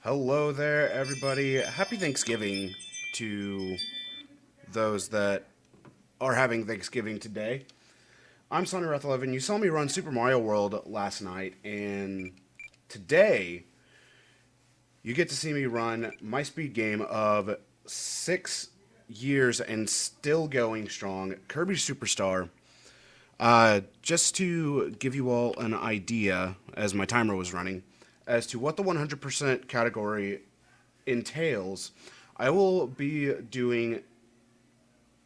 Hello there, everybody. Happy Thanksgiving to those that are having Thanksgiving today. I'm Sawneyrath11. You saw me run Super Mario World last night, and today you get to see me run my speed game of 6 years and still going strong, Kirby Superstar. Just to give you all an idea, as my timer was running, as to what the 100% category entails, I will be doing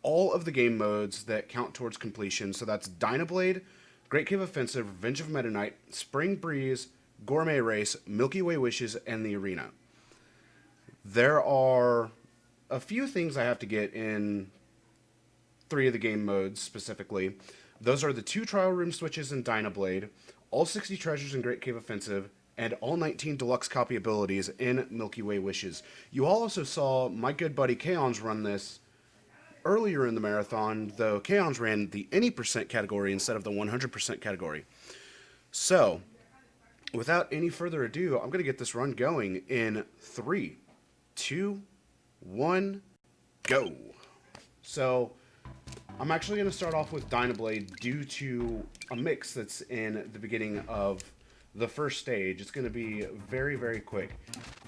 all of the game modes that count towards completion. So that's Dyna, Great Cave Offensive, Revenge of Meta Knight, Spring Breeze, Gourmet Race, Milky Way Wishes, and the Arena. There are a few things I have to get in 3 of the game modes specifically. Those are the 2 trial room switches in Dyna, all 60 treasures in Great Cave Offensive, and all 19 deluxe copy abilities in Milky Way Wishes. You also saw my good buddy Kaons run this earlier in the marathon, though Kaons ran the any percent category instead of the 100% category. So, without any further ado, I'm going to get this run going in 3, 2, 1, go. So, I'm actually going to start off with Dyna due to a mix that's in the beginning of the first stage. It's going to be very, very quick.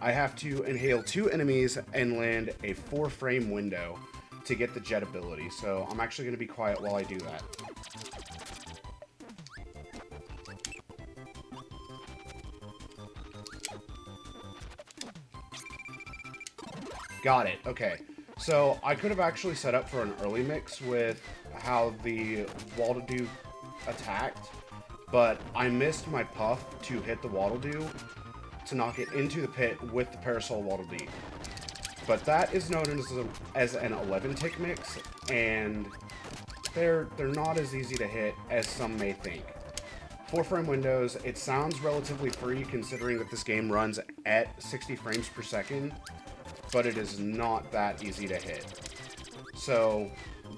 I have to inhale 2 enemies and land a 4-frame window to get the jet ability. So I'm actually going to be quiet while I do that. Got it. Okay. So I could have actually set up for an early mix with how the Waddle-Doo attacked, but I missed my puff to hit the Waddle-Doo to knock it into the pit with the Parasol Waddle-Dee. But that is known as an 11-tick mix, and they're not as easy to hit as some may think. 4-frame windows, it sounds relatively free considering that this game runs at 60 frames per second, but it is not that easy to hit. So,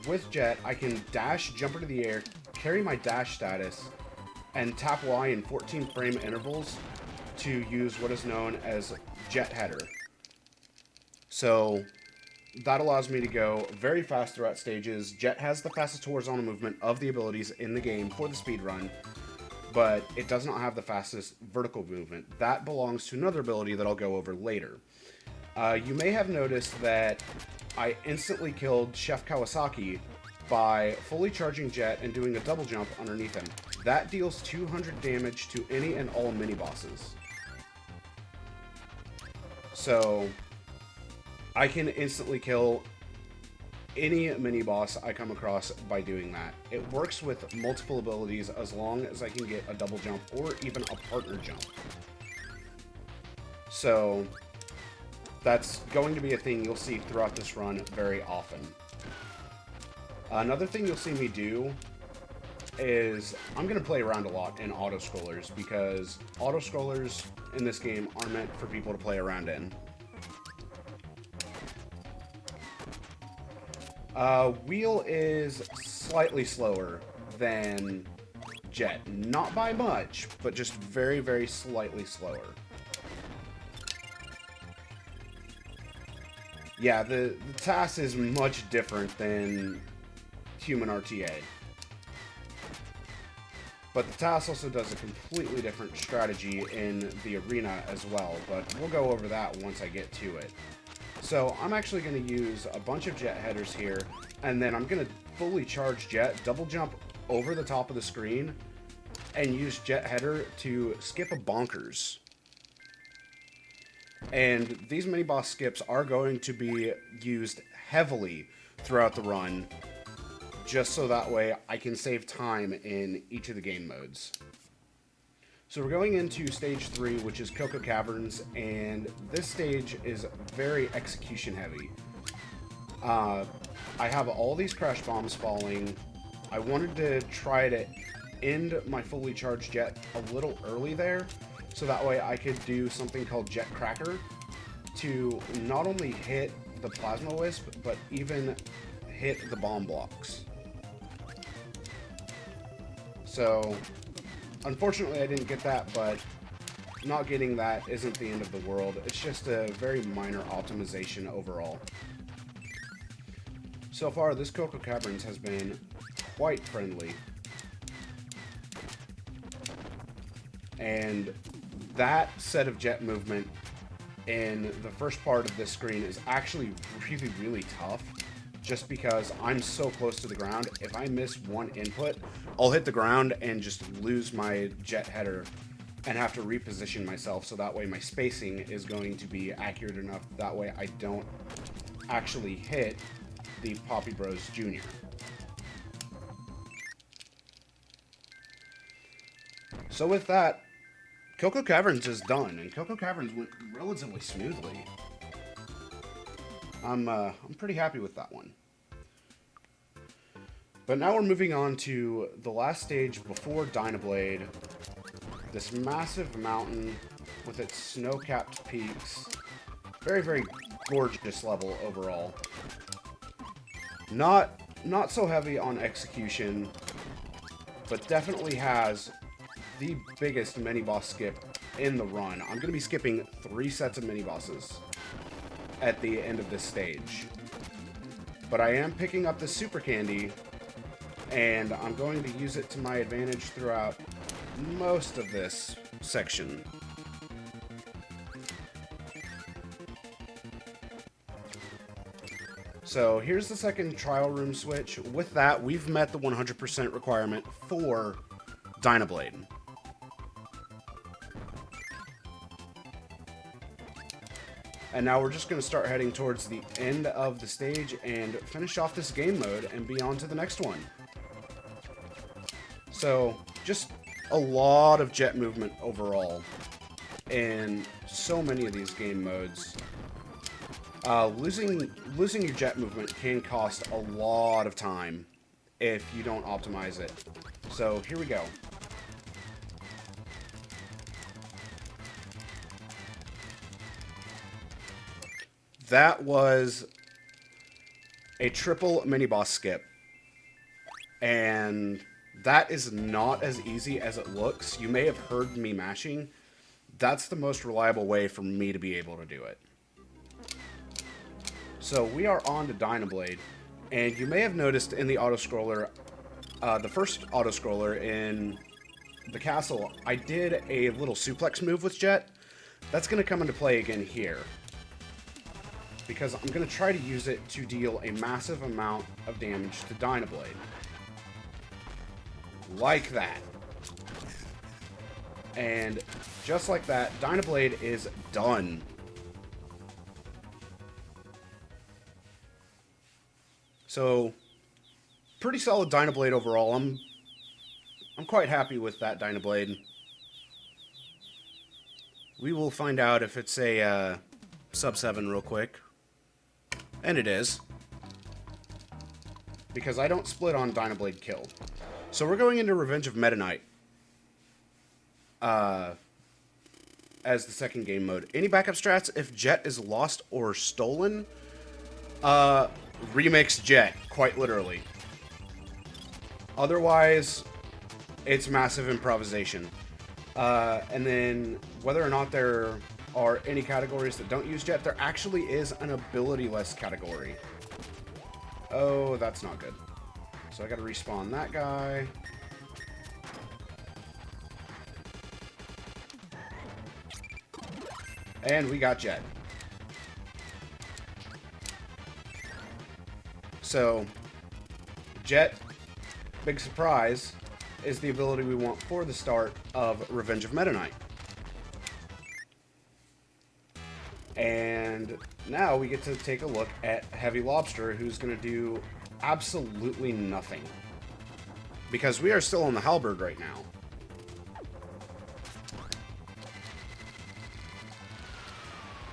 with Jet, I can dash, jump into the air, carry my dash status, and tap Y in 14-frame intervals to use what is known as Jet Header. So, that allows me to go very fast throughout stages. Jet has the fastest horizontal movement of the abilities in the game for the speedrun, but it does not have the fastest vertical movement. That belongs to another ability that I'll go over later. You may have noticed that I instantly killed Chef Kawasaki by fully charging Jet and doing a double jump underneath him. That deals 200 damage to any and all mini-bosses. So, I can instantly kill any mini-boss I come across by doing that. It works with multiple abilities as long as I can get a double jump or even a partner jump. So, that's going to be a thing you'll see throughout this run very often. Another thing you'll see me do is I'm going to play around a lot in auto-scrollers because auto-scrollers in this game are meant for people to play around in. Wheel is slightly slower than Jet. Not by much, but just very, very slightly slower. Yeah, the task is much different than human RTA. But the task also does a completely different strategy in the arena as well, but we'll go over that once I get to it. So I'm actually going to use a bunch of Jet headers here, and then I'm going to fully charge Jet, double jump over the top of the screen, and use Jet header to skip a bonkers. And these mini-boss skips are going to be used heavily throughout the run, just so that way I can save time in each of the game modes. So we're going into stage 3, which is Cocoa Caverns, and this stage is very execution heavy. I have all these crash bombs falling. I wanted to try to end my fully charged Jet a little early there, so that way I could do something called Jet Cracker to not only hit the Plasma Wisp, but even hit the bomb blocks. So, unfortunately I didn't get that, but not getting that isn't the end of the world. It's just a very minor optimization overall. So far, this Cocoa Caverns has been quite friendly. And that set of jet movement in the first part of this screen is actually really, really tough. Just because I'm so close to the ground, if I miss one input, I'll hit the ground and just lose my jet header and have to reposition myself, so that way my spacing is going to be accurate enough. That way I don't actually hit the Poppy Bros Jr. So with that, Cocoa Caverns is done, and Cocoa Caverns went relatively smoothly. I'm pretty happy with that one. But now we're moving on to the last stage before Dynablade. This massive mountain with its snow-capped peaks. Very, very gorgeous level overall. Not so heavy on execution, but definitely has the biggest mini-boss skip in the run. I'm going to be skipping 3 sets of mini-bosses at the end of this stage. But I am picking up the super candy, and I'm going to use it to my advantage throughout most of this section. So here's the second trial room switch. With that, we've met the 100% requirement for Dynablade. And now we're just going to start heading towards the end of the stage and finish off this game mode and be on to the next one. So, just a lot of jet movement overall in so many of these game modes. Losing your jet movement can cost a lot of time if you don't optimize it. So, here we go. That was a triple mini-boss skip. And that is not as easy as it looks. You may have heard me mashing. That's the most reliable way for me to be able to do it. So we are on to Dynablade. And you may have noticed in the auto-scroller, the first auto-scroller in the castle, I did a little suplex move with Jet. That's going to come into play again here, because I'm going to try to use it to deal a massive amount of damage to Dynablade. Like that. And just like that, Dynablade is done. So, pretty solid Dynablade overall. I'm quite happy with that Dynablade. We will find out if it's a sub 7 real quick. And it is. Because I don't split on Dynablade kill. So we're going into Revenge of Meta Knight. As the second game mode. Any backup strats if Jet is lost or stolen? Remix Jet, quite literally. Otherwise, it's massive improvisation. And then, whether or not there are any categories that don't use Jet, there actually is an ability-less category. Oh, that's not good. So I gotta respawn that guy. And we got Jet. So, Jet, big surprise, is the ability we want for the start of Revenge of Meta Knight. And now we get to take a look at Heavy Lobster, who's going to do absolutely nothing. Because we are still on the halberd right now.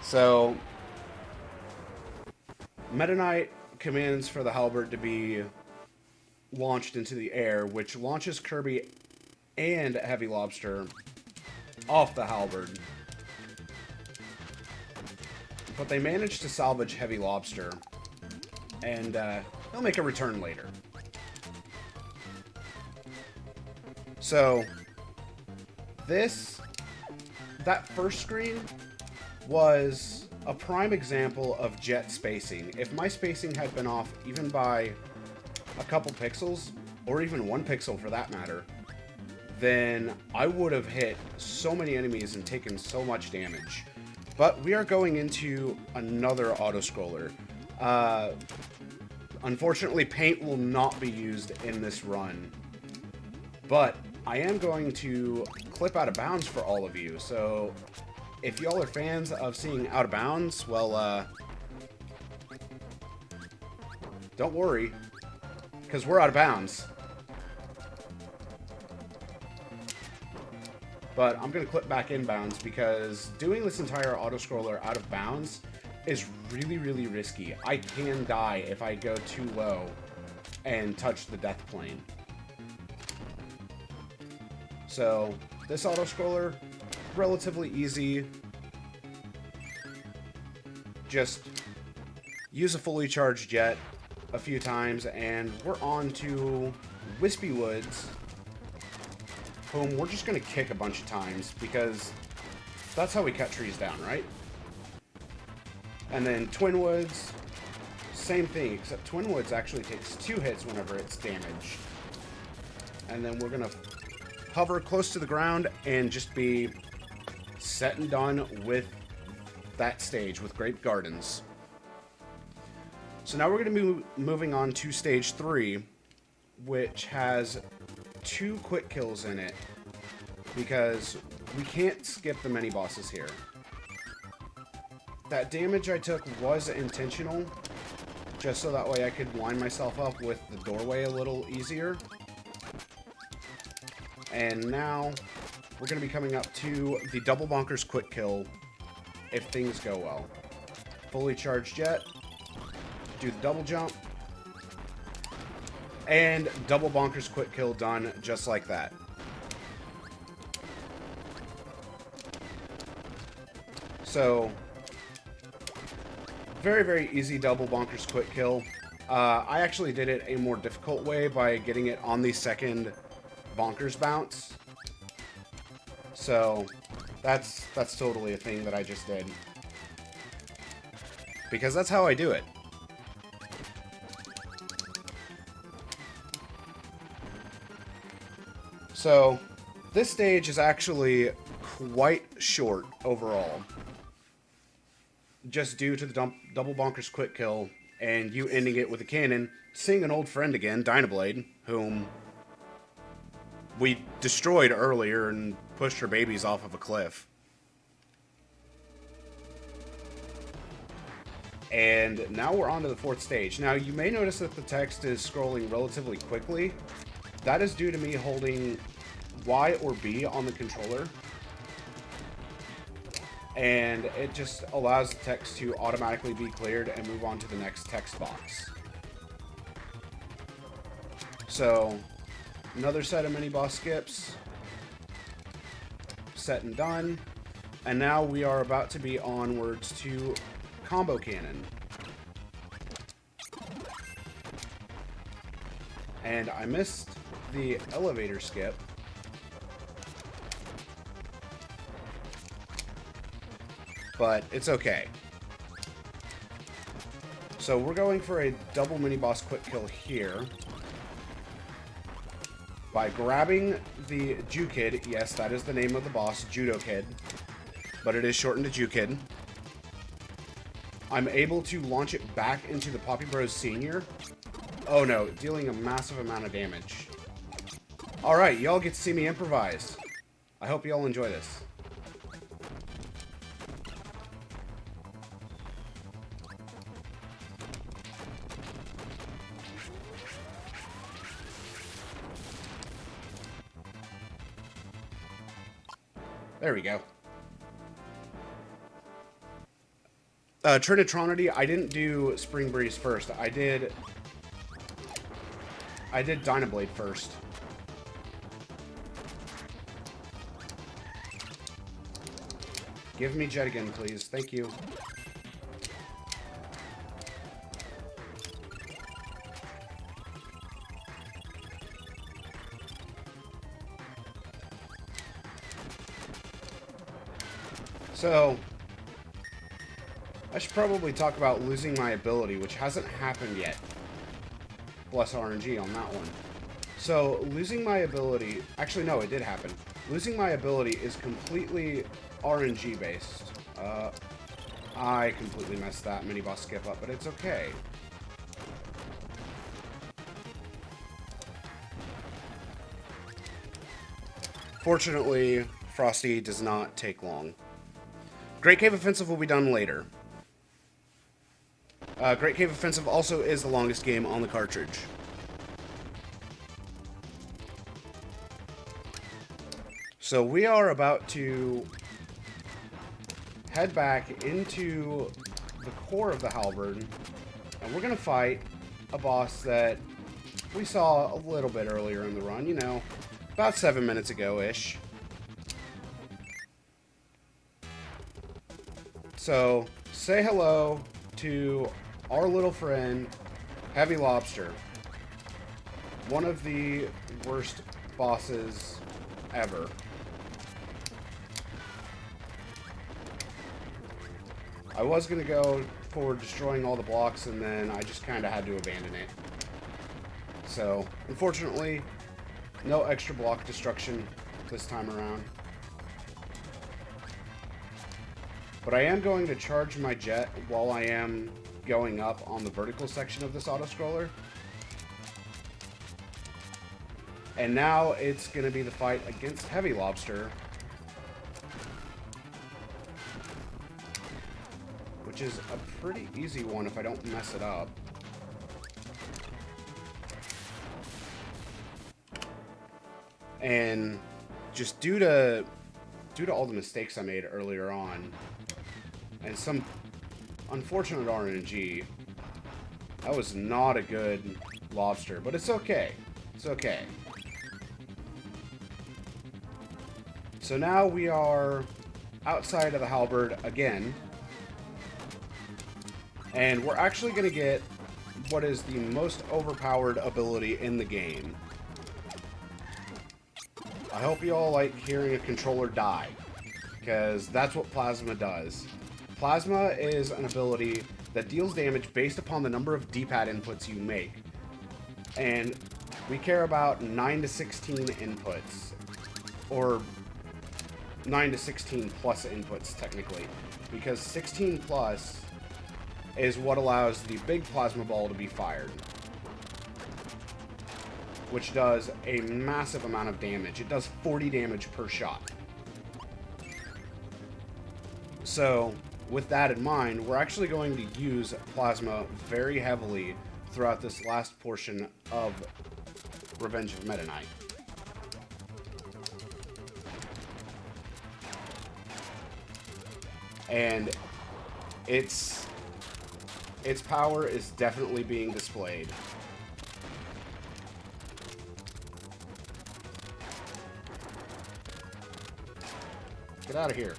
So, Meta Knight commands for the halberd to be launched into the air, which launches Kirby and Heavy Lobster off the halberd. But they managed to salvage Heavy Lobster, and he'll make a return later. The that first screen was a prime example of jet spacing. If my spacing had been off even by a couple pixels, or even 1 pixel for that matter, then I would have hit so many enemies and taken so much damage. But we are going into another auto-scroller. Unfortunately, paint will not be used in this run, but I am going to clip Out of Bounds for all of you. So if y'all are fans of seeing Out of Bounds, well, don't worry, because we're out of bounds. But I'm going to clip back in bounds because doing this entire auto-scroller out of bounds is really, really risky. I can die if I go too low and touch the death plane. So this auto-scroller, relatively easy. Just use a fully charged jet a few times and we're on to Wispy Woods, whom we're just going to kick a bunch of times because that's how we cut trees down, right? And then Twin Woods, same thing, except Twin Woods actually takes 2 hits whenever it's damaged. And then we're going to hover close to the ground and just be set and done with that stage, with Grape Gardens. So now we're going to be moving on to stage 3, which has 2 quick kills in it, because we can't skip the mini bosses here. That damage I took was intentional, just so that way I could line myself up with the doorway a little easier. And now we're going to be coming up to the double bonkers quick kill if things go well. Fully charged jet, do the double jump, and double bonkers quick kill done just like that. So very, very easy double bonkers quick kill. I actually did it a more difficult way by getting it on the second bonkers bounce. So that's totally a thing that I just did, because that's how I do it. So this stage is actually quite short overall, just due to the double bonkers quick kill and you ending it with a cannon, seeing an old friend again, Dyna, whom we destroyed earlier and pushed her babies off of a cliff. And now we're on to the 4th stage. Now you may notice that the text is scrolling relatively quickly. That is due to me holding Y or B on the controller. And it just allows the text to automatically be cleared and move on to the next text box. So, another set of mini-boss skips. Set and done. And now we are about to be onwards to Combo Cannon. And I missed the elevator skip. But it's okay. So we're going for a double mini-boss quick kill here. By grabbing the Jew Kid. Yes, that is the name of the boss, Judo Kid. But it is shortened to Jew Kid. I'm able to launch it back into the Poppy Bros Senior. Oh no, dealing a massive amount of damage. Alright, y'all get to see me improvise. I hope y'all enjoy this. There we go. Trinitronity, I didn't do Spring Breeze first. I did Dynablade first. Give me jet again, please. Thank you. So, I should probably talk about losing my ability, which hasn't happened yet. Bless RNG on that one. So, losing my ability... Actually, no, it did happen. Losing my ability is completely RNG based. I completely messed that mini-boss skip up, but it's okay. Fortunately, Frosty does not take long. Great Cave Offensive will be done later. Great Cave Offensive also is the longest game on the cartridge. So we are about to head back into the core of the halberd, and we're going to fight a boss that we saw a little bit earlier in the run, you know, about 7 minutes ago-ish. So, say hello to our little friend, Heavy Lobster. One of the worst bosses ever. I was going to go for destroying all the blocks, and then I just kind of had to abandon it. So, unfortunately, no extra block destruction this time around. But I am going to charge my jet while I am going up on the vertical section of this auto-scroller. And now it's going to be the fight against Heavy Lobster, which is a pretty easy one if I don't mess it up. And just due to all the mistakes I made earlier on, and some unfortunate RNG, that was not a good lobster, but it's okay. It's okay. So now we are outside of the halberd again, and we're actually going to get what is the most overpowered ability in the game. I hope you all like hearing a controller die, because that's what Plasma does. Plasma is an ability that deals damage based upon the number of D-pad inputs you make. And we care about 9 to 16 inputs, or 9 to 16 plus inputs technically, because 16 plus is what allows the big plasma ball to be fired, which does a massive amount of damage. It does 40 damage per shot. So, with that in mind, we're actually going to use plasma very heavily throughout this last portion of Revenge of Meta Knight. And its power is definitely being displayed. Get out of here.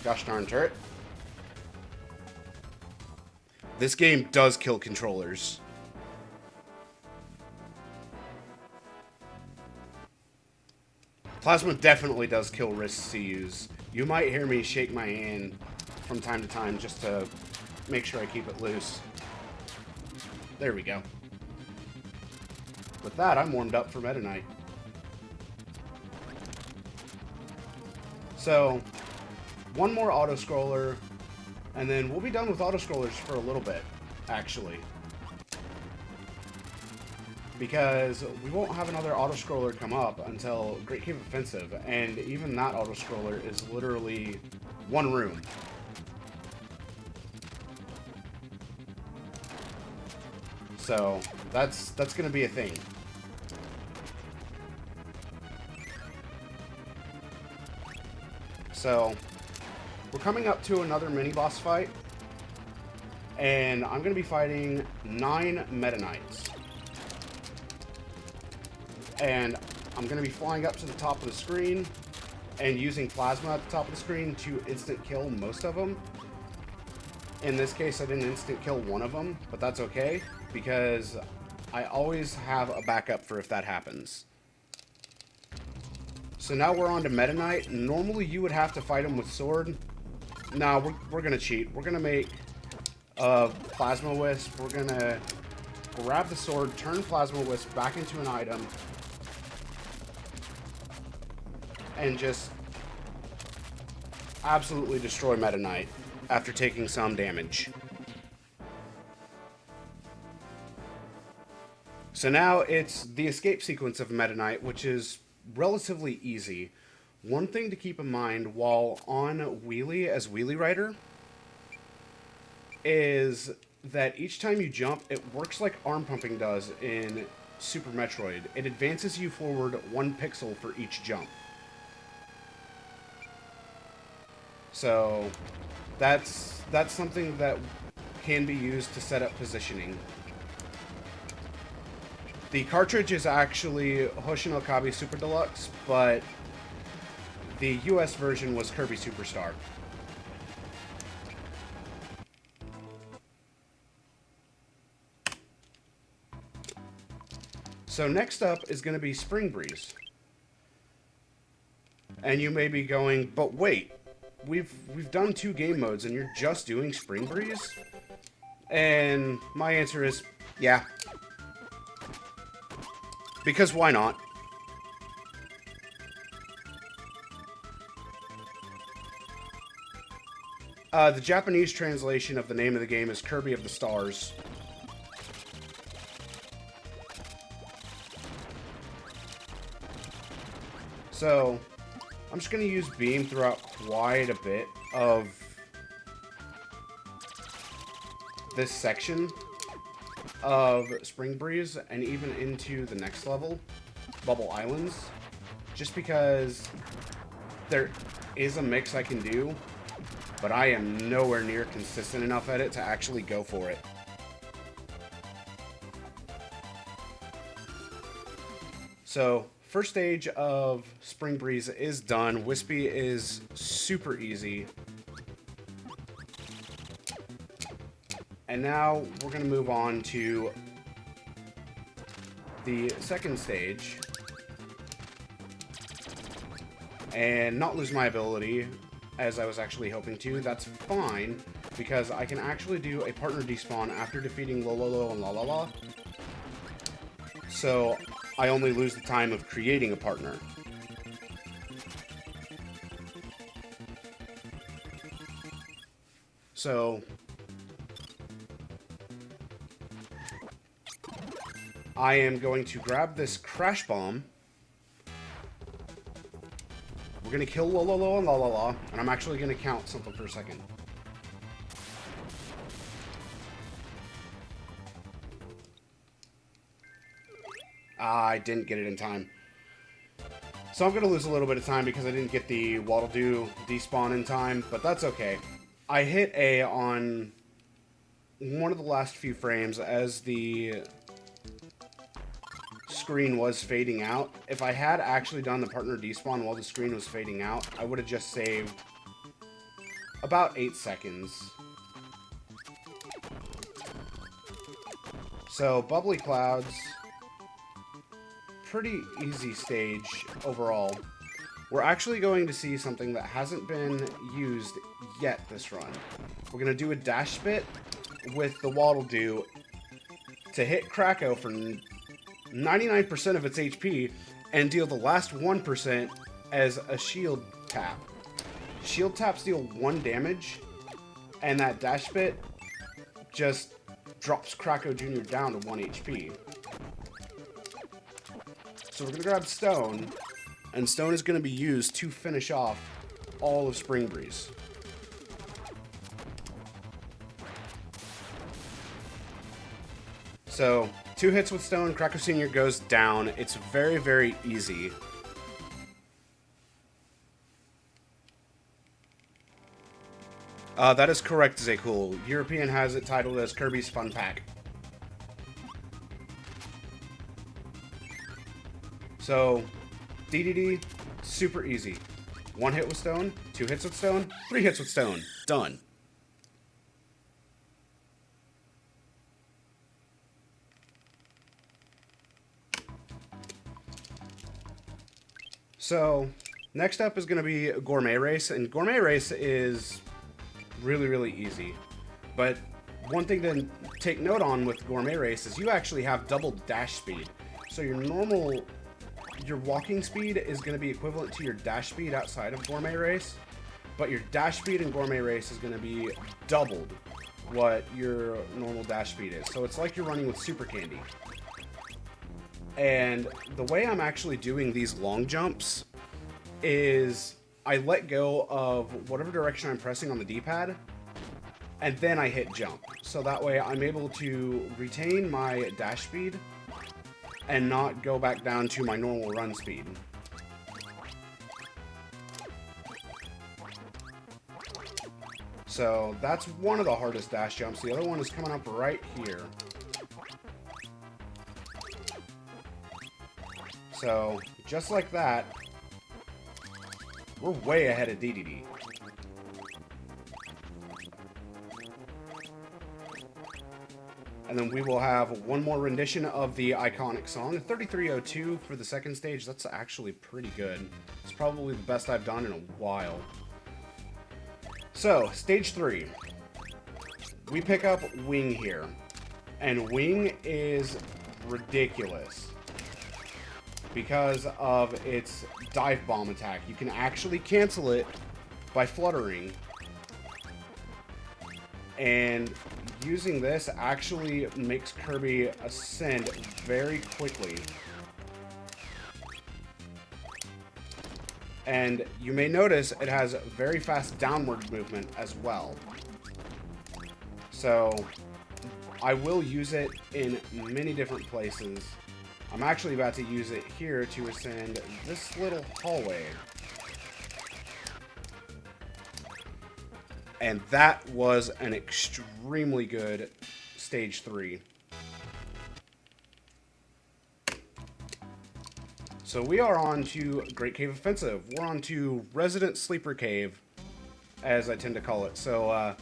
Gosh darn turret. This game does kill controllers. Plasma definitely does kill wrist CUs. You might hear me shake my hand from time to time just to make sure I keep it loose. There we go. With that, I'm warmed up for Meta Knight. So, one more auto-scroller, and then we'll be done with auto-scrollers for a little bit, actually. Because we won't have another auto-scroller come up until Great Cave Offensive, and even that auto-scroller is literally one room. So, that's going to be a thing. So, we're coming up to another mini-boss fight, and I'm going to be fighting 9 Meta Knights. And I'm going to be flying up to the top of the screen and using plasma at the top of the screen to instant kill most of them. In this case, I didn't instant kill one of them, but that's okay, because I always have a backup for if that happens. So now we're on to Meta Knight. Normally you would have to fight him with sword. No, we're gonna cheat. We're gonna make a Plasma Wisp. We're gonna grab the sword, turn Plasma Wisp back into an item, and just absolutely destroy Meta Knight after taking some damage. So now it's the escape sequence of Meta Knight, which is relatively easy. One thing to keep in mind while on Wheelie as Wheelie Rider is that each time you jump, it works like arm pumping does in Super Metroid. It advances you forward 1 pixel for each jump. So that's something that can be used to set up positioning. The cartridge is actually Hoshin Okabe Super Deluxe, but the US version was Kirby Superstar. So next up is going to be Spring Breeze. And you may be going, but wait, we've done 2 game modes and you're just doing Spring Breeze? And my answer is, yeah. Because why not? The Japanese translation of the name of the game is Kirby of the Stars. So, I'm just going to use Beam throughout quite a bit of this section of Spring Breeze and even into the next level, Bubble Islands, just because there is a mix I can do, but I am nowhere near consistent enough at it to actually go for it. So, first stage of Spring Breeze is done. Wispy is super easy. And now we're going to move on to the second stage and not lose my ability as I was actually hoping to. That's fine because I can actually do a partner despawn after defeating Lololo and Lalala. So I only lose the time of creating a partner. So I am going to grab this Crash Bomb. We're going to kill Lololo and Lalala, and I'm actually going to count something for a second. I didn't get it in time. So I'm going to lose a little bit of time because I didn't get the Waddle Doo despawn in time, but that's okay. I hit A on one of the last few frames as the screen was fading out. If I had actually done the partner despawn while the screen was fading out, I would have just saved about 8 seconds. So, Bubbly Clouds, pretty easy stage overall. We're actually going to see something that hasn't been used yet this run. We're going to do a dash spit with the Waddle Doo to hit Kracko for 99% of its HP and deal the last 1% as a shield tap. Shield taps deal 1 damage, and that dash spit just drops Kracko Jr. down to 1 HP. So we're going to grab Stone, and Stone is going to be used to finish off all of Spring Breeze. So 2 hits with Stone, Kracko Sr. goes down. It's very, very easy. That is correct, Zakul. European has it titled as Kirby's Fun Pack. So, DDD, super easy. 1 hit with Stone, 2 hits with Stone, 3 hits with Stone. Done. So, next up is going to be Gourmet Race, and Gourmet Race is really, really easy. But one thing to take note on with Gourmet Race is you actually have double dash speed. So your walking speed is going to be equivalent to your dash speed outside of Gourmet Race, but your dash speed in Gourmet Race is going to be doubled what your normal dash speed is. So it's like you're running with super candy. And the way I'm actually doing these long jumps is I let go of whatever direction I'm pressing on the D-pad, and then I hit jump. So that way I'm able to retain my dash speed and not go back down to my normal run speed. So that's one of the hardest dash jumps. The other one is coming up right here. So, just like that, we're way ahead of DDD. And then we will have one more rendition of the iconic song. 3302 for the second stage. That's actually pretty good. It's probably the best I've done in a while. So, stage 3. We pick up Wing here. And Wing is ridiculous because of its dive bomb attack. You can actually cancel it by fluttering. And using this actually makes Kirby ascend very quickly. And you may notice it has very fast downward movement as well. So I will use it in many different places. I'm actually about to use it here to ascend this little hallway. And that was an extremely good stage 3. So we are on to Great Cave Offensive. We're on to Resident Sleeper Cave, as I tend to call it. So,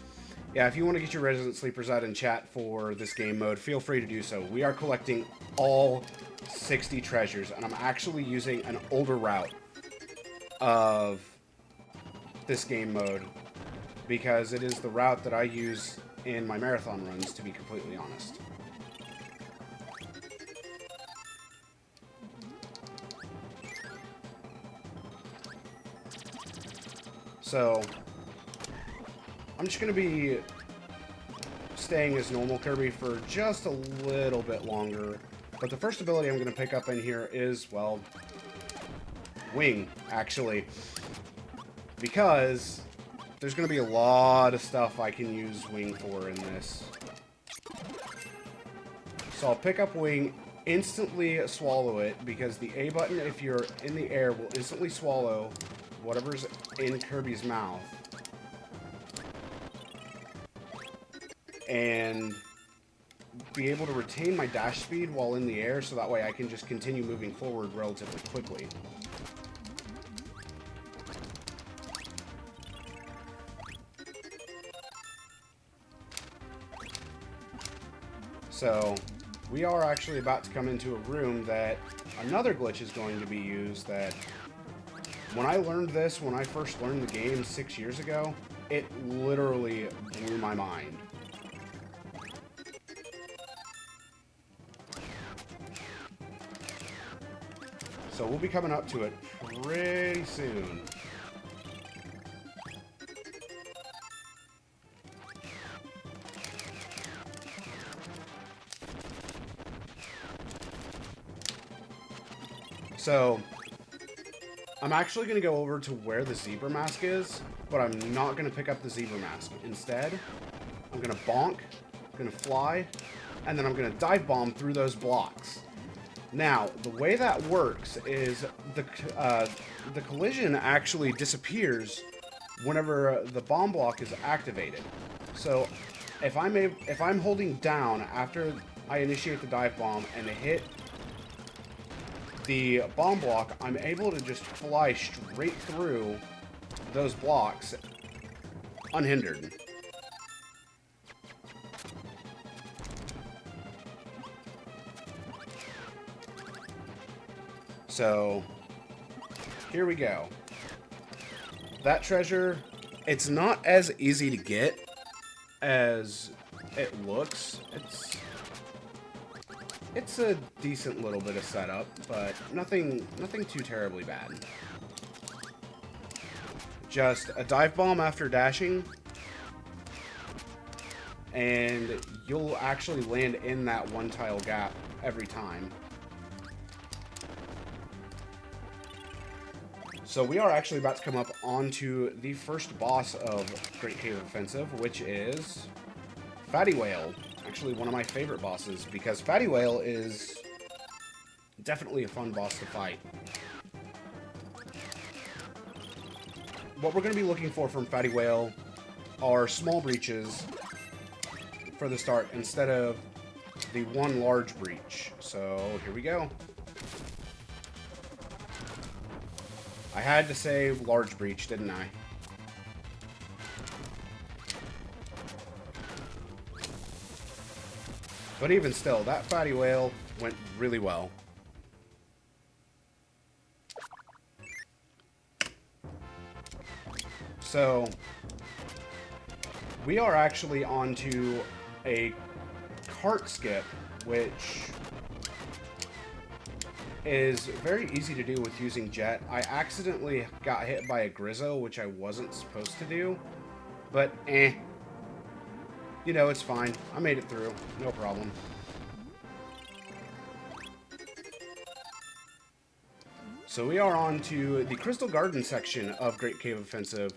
yeah, if you want to get your Resident Sleepers out in chat for this game mode, feel free to do so. We are collecting all 60 treasures, and I'm actually using an older route of this game mode because it is the route that I use in my marathon runs, to be completely honest. So, I'm just going to be staying as normal Kirby for just a little bit longer. But the first ability I'm going to pick up in here is, well, Wing, actually. Because there's going to be a lot of stuff I can use Wing for in this. So I'll pick up Wing, instantly swallow it, because the A button, if you're in the air, will instantly swallow whatever's in Kirby's mouth. And be able to retain my dash speed while in the air, so that way I can just continue moving forward relatively quickly. So, we are actually about to come into a room that another glitch is going to be used that when I learned this, when I first learned the game 6 years ago, it literally blew my mind. So we'll be coming up to it pretty soon. So, I'm actually going to go over to where the zebra mask is, but I'm not going to pick up the zebra mask. Instead, I'm going to bonk, I'm going to fly, and then I'm going to dive bomb through those blocks. Now, the way that works is the collision actually disappears whenever the bomb block is activated. So, if I'm holding down after I initiate the dive bomb and hit the bomb block, I'm able to just fly straight through those blocks unhindered. So, here we go. That treasure, it's not as easy to get as it looks. It's a decent little bit of setup, but nothing too terribly bad. Just a dive bomb after dashing, and you'll actually land in that one tile gap every time. So we are actually about to come up onto the first boss of Great Cave Offensive, which is Fatty Whale. Actually one of my favorite bosses, because Fatty Whale is definitely a fun boss to fight. What we're going to be looking for from Fatty Whale are small breaches for the start instead of the one large breach. So here we go. I had to say large breach, didn't I? But even still, that Fatty Whale went really well. So, we are actually onto a cart skip, which is very easy to do with using Jet. I accidentally got hit by a Grizzo, which I wasn't supposed to do, but you know, it's fine. I made it through. No problem. So we are on to the Crystal Garden section of Great Cave Offensive,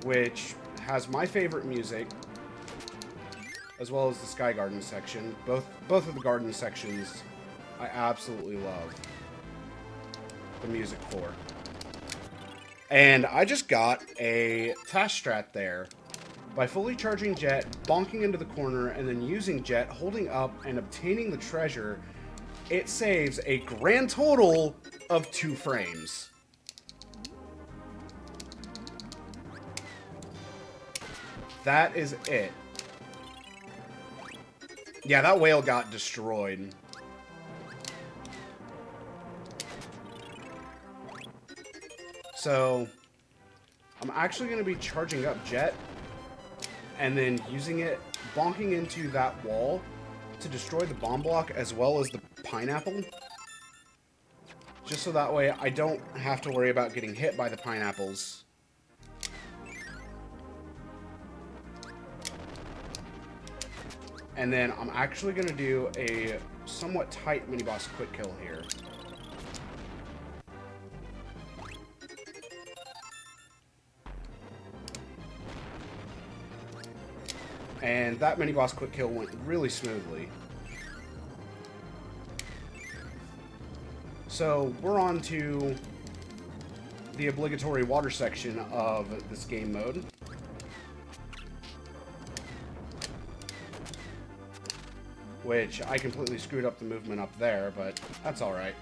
which has my favorite music, as well as the Sky Garden section. Both of the garden sections I absolutely love the music for. And I just got a task strat there. By fully charging Jet, bonking into the corner, and then using Jet, holding up, and obtaining the treasure, it saves a grand total of 2 frames. That is it. Yeah, that whale got destroyed. So, I'm actually going to be charging up Jet, and then using it, bonking into that wall to destroy the bomb block as well as the pineapple. Just so that way I don't have to worry about getting hit by the pineapples. And then I'm actually going to do a somewhat tight mini-boss quick kill here. And that mini-boss quick kill went really smoothly. So we're on to the obligatory water section of this game mode. Which I completely screwed up the movement up there, but that's alright.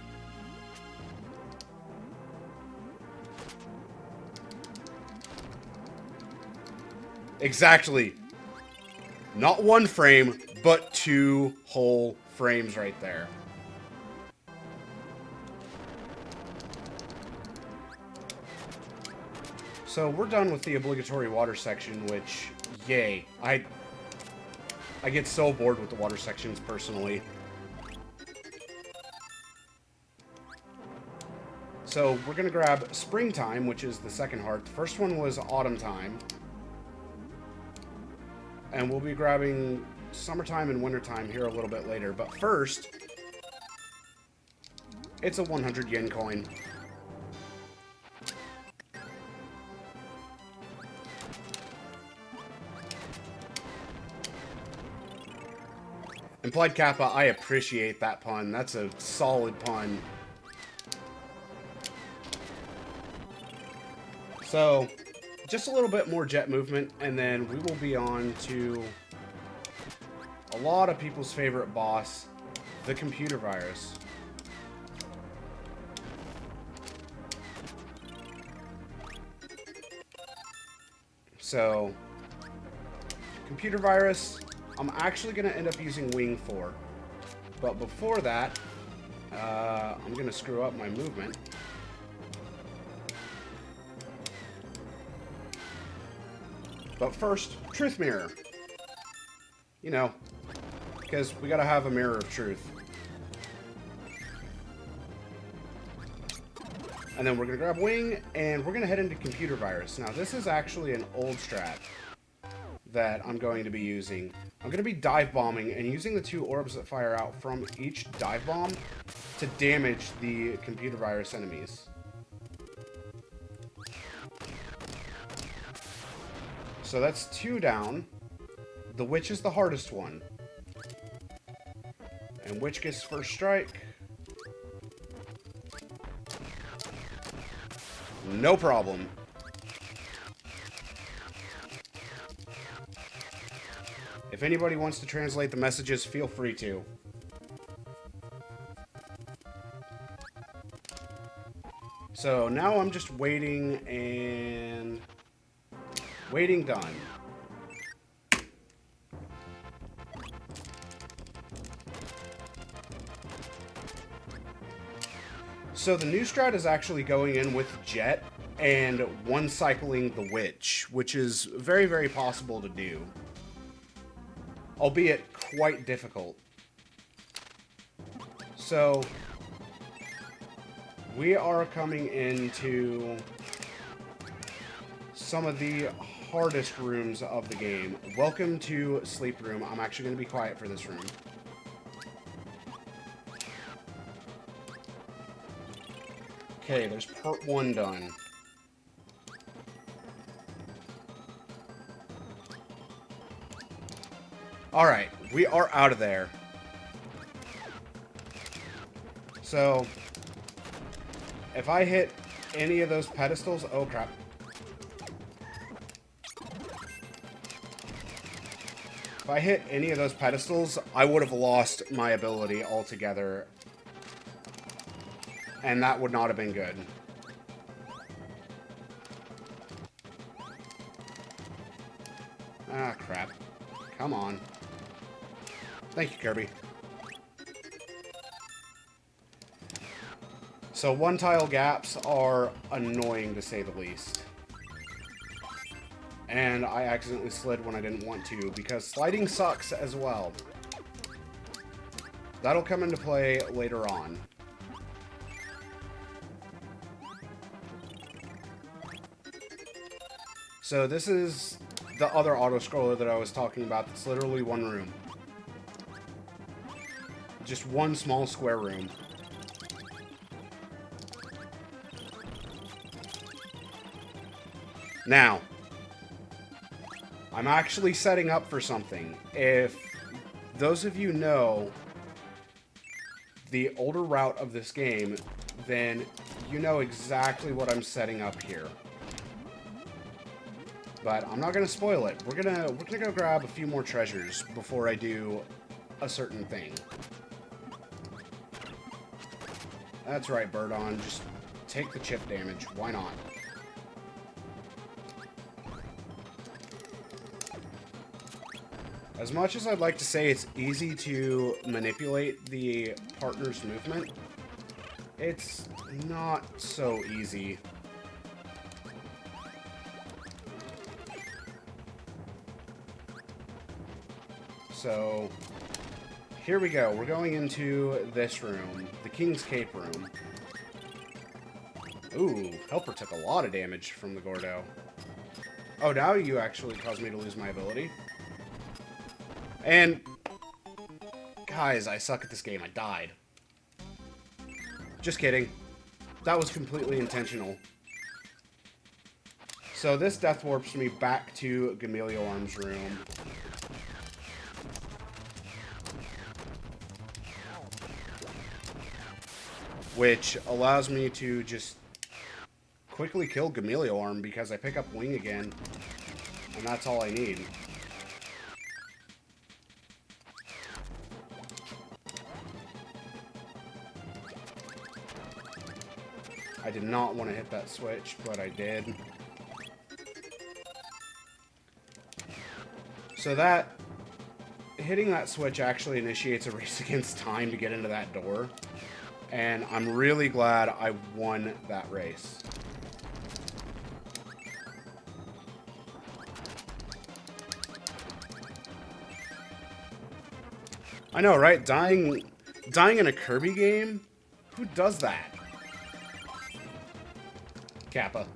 Exactly. Not 1 frame, but 2 whole frames right there. So we're done with the obligatory water section, which, yay. I get so bored with the water sections, personally. So we're going to grab Springtime, which is the second heart. The first one was Autumn Time. And we'll be grabbing Summertime and Wintertime here a little bit later. But first, it's a 100 yen coin. Implied Kappa, I appreciate that pun. That's a solid pun. So, just a little bit more Jet movement, and then we will be on to a lot of people's favorite boss, the computer virus. So, computer virus, I'm actually going to end up using Wing for. But before that, I'm going to screw up my movement. But first, truth mirror. You know, because we gotta have a mirror of truth. And then we're gonna grab wing, and we're gonna head into computer virus. Now, this is actually an old strat that I'm going to be using. I'm going to be dive bombing and using the 2 orbs that fire out from each dive bomb to damage the computer virus enemies. So that's 2 down. The witch is the hardest one. And witch gets first strike. No problem. If anybody wants to translate the messages, feel free to. So now I'm just waiting and... waiting done. So the new strat is actually going in with Jet and one-cycling the Witch, which is very, very possible to do. Albeit quite difficult. So we are coming into some of the hardest rooms of the game. Welcome to Sleep Room. I'm actually going to be quiet for this room. Okay, there's part 1 done. Alright, we are out of there. So, if I hit any of those pedestals... oh, crap. If I hit any of those pedestals, I would have lost my ability altogether. And that would not have been good. Ah, crap. Come on. Thank you, Kirby. So one-tile gaps are annoying, to say the least. And I accidentally slid when I didn't want to, because sliding sucks as well. That'll come into play later on. So this is the other auto-scroller that I was talking about. That's literally one room. Just one small square room. Now, I'm actually setting up for something. If those of you know the older route of this game, then you know exactly what I'm setting up here. But I'm not gonna spoil it. We're gonna go grab a few more treasures before I do a certain thing. That's right, Birdon. Just take the chip damage. Why not? As much as I'd like to say it's easy to manipulate the partner's movement, it's not so easy. So, here we go. We're going into this room, the King's Cape room. Ooh, Helper took a lot of damage from the Gordo. Oh, now you actually caused me to lose my ability. And, guys, I suck at this game. I died. Just kidding. That was completely intentional. So this death warps me back to Gamelioarm's room. Which allows me to just quickly kill Gamelioarm because I pick up Wing again. And that's all I need. I did not want to hit that switch, but I did. So that... hitting that switch actually initiates a race against time to get into that door. And I'm really glad I won that race. I know, right? Dying in a Kirby game? Who does that? Kappa.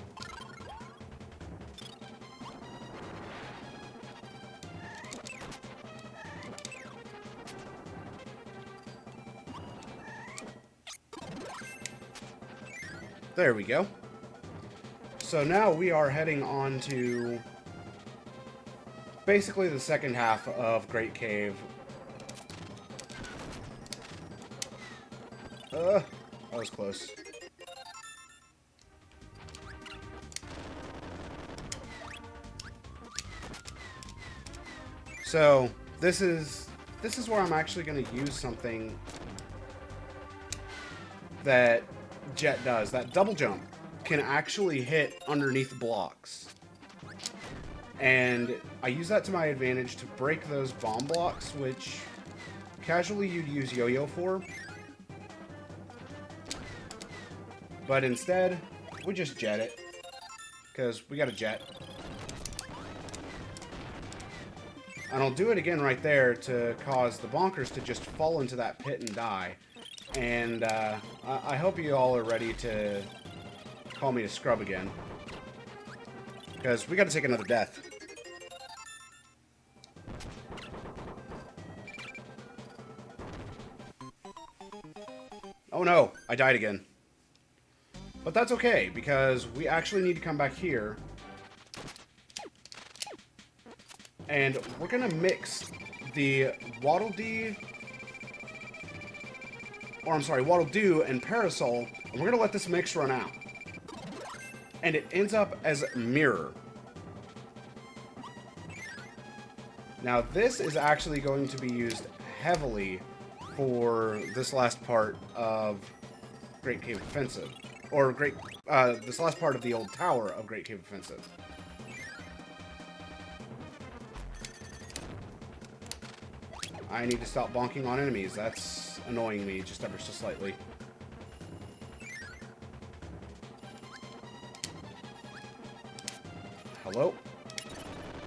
There we go. So now we are heading on to basically the second half of Great Cave. That was close. So this is where I'm actually going to use something that Jet does. That double jump can actually hit underneath blocks. And I use that to my advantage to break those bomb blocks, which casually you'd use yo-yo for. But instead, we just jet it, because we got a jet. And I'll do it again right there to cause the bonkers to just fall into that pit and die. And I hope you all are ready to call me a scrub again, because we got to take another death. Oh no, I died again. But that's okay, because we actually need to come back here. And we're going to mix the Waddle Dee, or I'm sorry, Waddle Doo and Parasol, and we're going to let this mix run out. And it ends up as Mirror. Now this is actually going to be used heavily for this last part of Great Cave Offensive. Or this last part of the old tower of Great Cave Offensive. I need to stop bonking on enemies. That's annoying me just ever so slightly. Hello.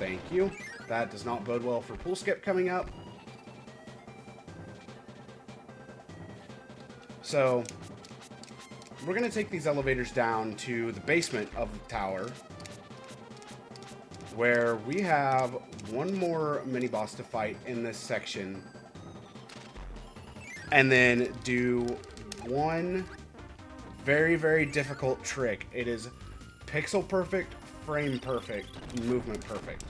Thank you. That does not bode well for pool skip coming up. So we're going to take these elevators down to the basement of the tower, where we have one more mini-boss to fight in this section, and then do one very, very difficult trick. It is pixel perfect, frame perfect, movement perfect.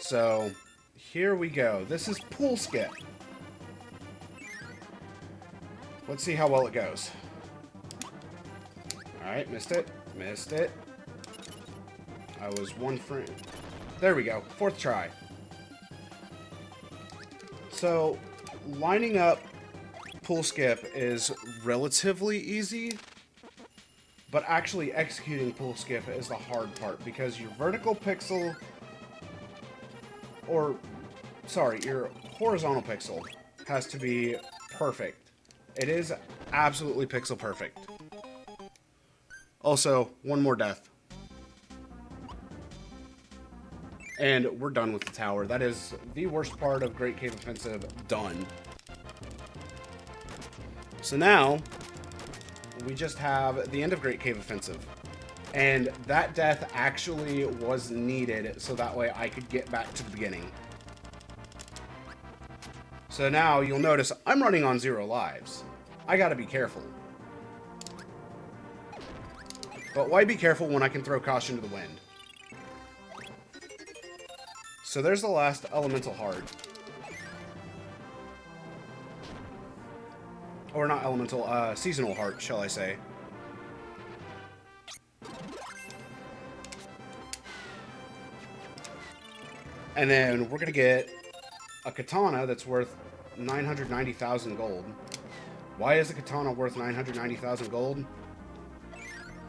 So, here we go. This is pool skip. Let's see how well it goes. Alright, missed it. Missed it. I was one frame. There we go. Fourth try. So, lining up pool skip is relatively easy, but actually executing pool skip is the hard part, because your vertical pixel, or, sorry, your horizontal pixel has to be perfect. It is absolutely pixel perfect. Also, one more death. And we're done with the tower. That is the worst part of Great Cave Offensive done. So now, we just have the end of Great Cave Offensive. And that death actually was needed so that way I could get back to the beginning. So now you'll notice I'm running on 0 lives. I gotta be careful. But why be careful when I can throw caution to the wind? So there's the last elemental heart. Or not elemental, seasonal heart, shall I say. And then we're gonna get a katana that's worth 990,000 gold. Why is a katana worth 990,000 gold?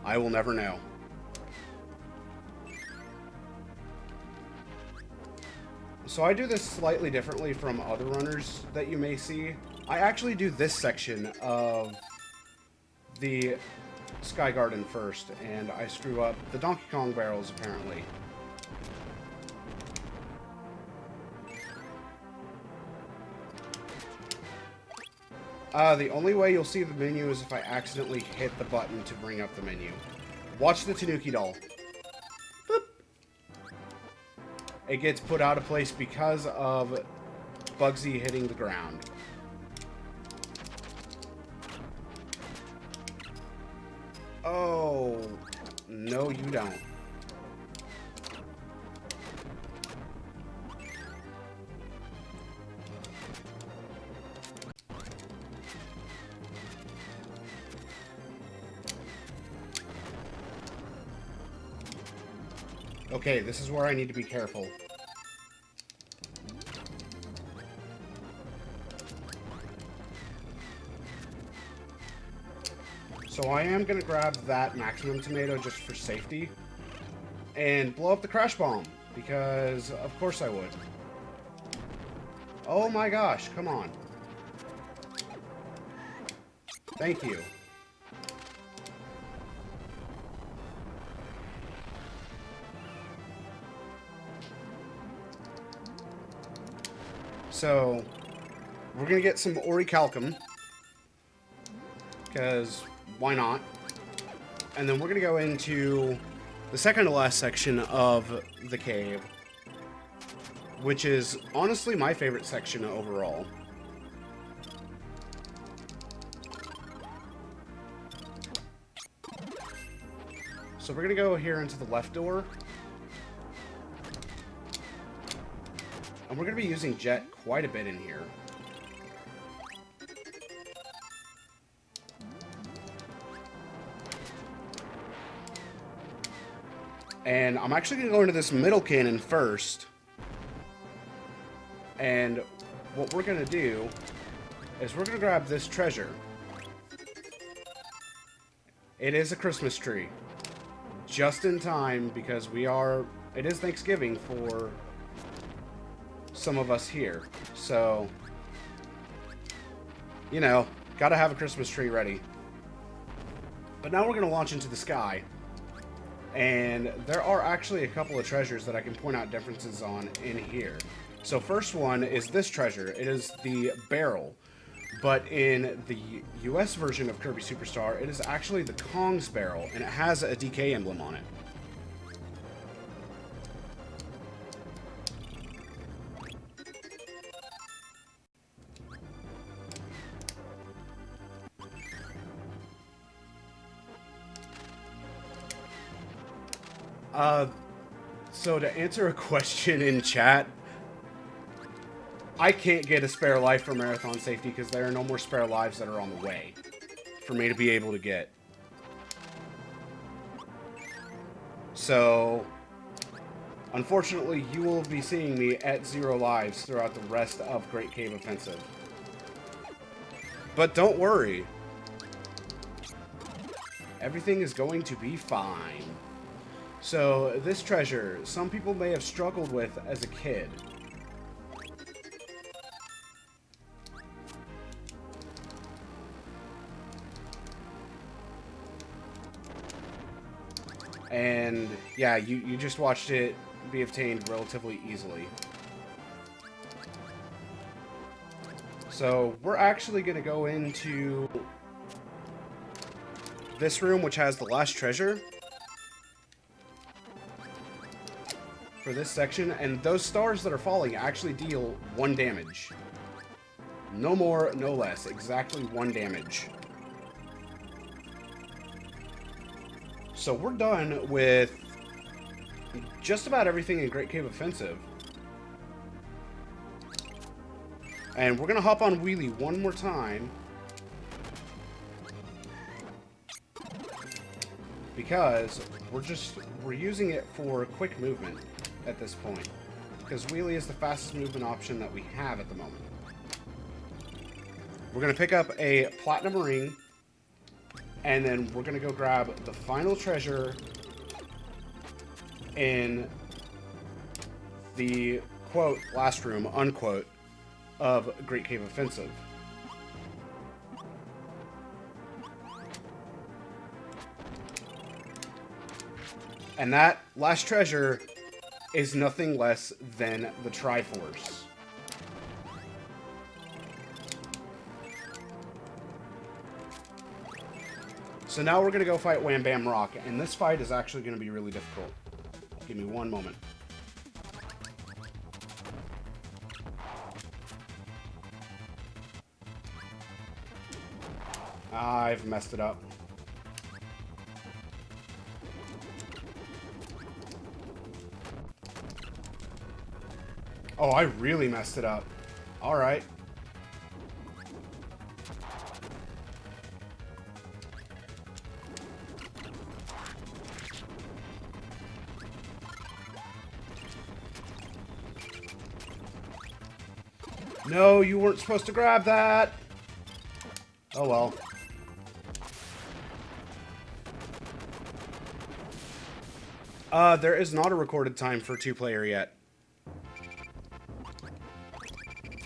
I will never know. So I do this slightly differently from other runners that you may see. I actually do this section of the Sky Garden first, and I screw up the Donkey Kong barrels, apparently. The only way you'll see the menu is if I accidentally hit the button to bring up the menu. Watch the Tanuki doll. Boop. It gets put out of place because of Bugsy hitting the ground. Oh, no you don't. Okay, this is where I need to be careful. So I am going to grab that maximum tomato just for safety and blow up the crash bomb, because of course I would. Oh my gosh, come on. Thank you. So, we're going to get some orichalcum, because why not? And then we're going to go into the second to last section of the cave, which is honestly my favorite section overall. So we're going to go here into the left door. And we're going to be using Jet quite a bit in here. And I'm actually going to go into this middle cannon first. And what we're going to do is we're going to grab this treasure. It is a Christmas tree. Just in time, because it is Thanksgiving for some of us here. So, you know, gotta have a Christmas tree ready. But now we're going to launch into the sky. And there are actually a couple of treasures that I can point out differences on in here. So first one is this treasure. It is the barrel. But in the US version of Kirby Superstar, it is actually the Kong's barrel, and it has a DK emblem on it. So to answer a question in chat, I can't get a spare life for Marathon Safety because there are no more spare lives that are on the way for me to be able to get. So, unfortunately, you will be seeing me at 0 lives throughout the rest of Great Cave Offensive. But don't worry. Everything is going to be fine. So, this treasure, some people may have struggled with as a kid. And, yeah, you just watched it be obtained relatively easily. So, we're actually going to go into this room, which has the last treasure for this section, and those stars that are falling actually deal 1 damage. No more, no less. Exactly 1 damage. So we're done with just about everything in Great Cave Offensive. And we're going to hop on Wheelie one more time, because we're using it for quick movement at this point, because Wheelie is the fastest movement option that we have at the moment. We're going to pick up a platinum ring, and then we're going to go grab the final treasure in the, quote, last room, unquote, of Great Cave Offensive. And that last treasure is nothing less than the Triforce. So now we're going to go fight Wham Bam Rock, and this fight is actually going to be really difficult. Give me one moment. I've messed it up. Oh, I really messed it up. Alright. No, you weren't supposed to grab that. Oh well. There is not a recorded time for 2-player yet.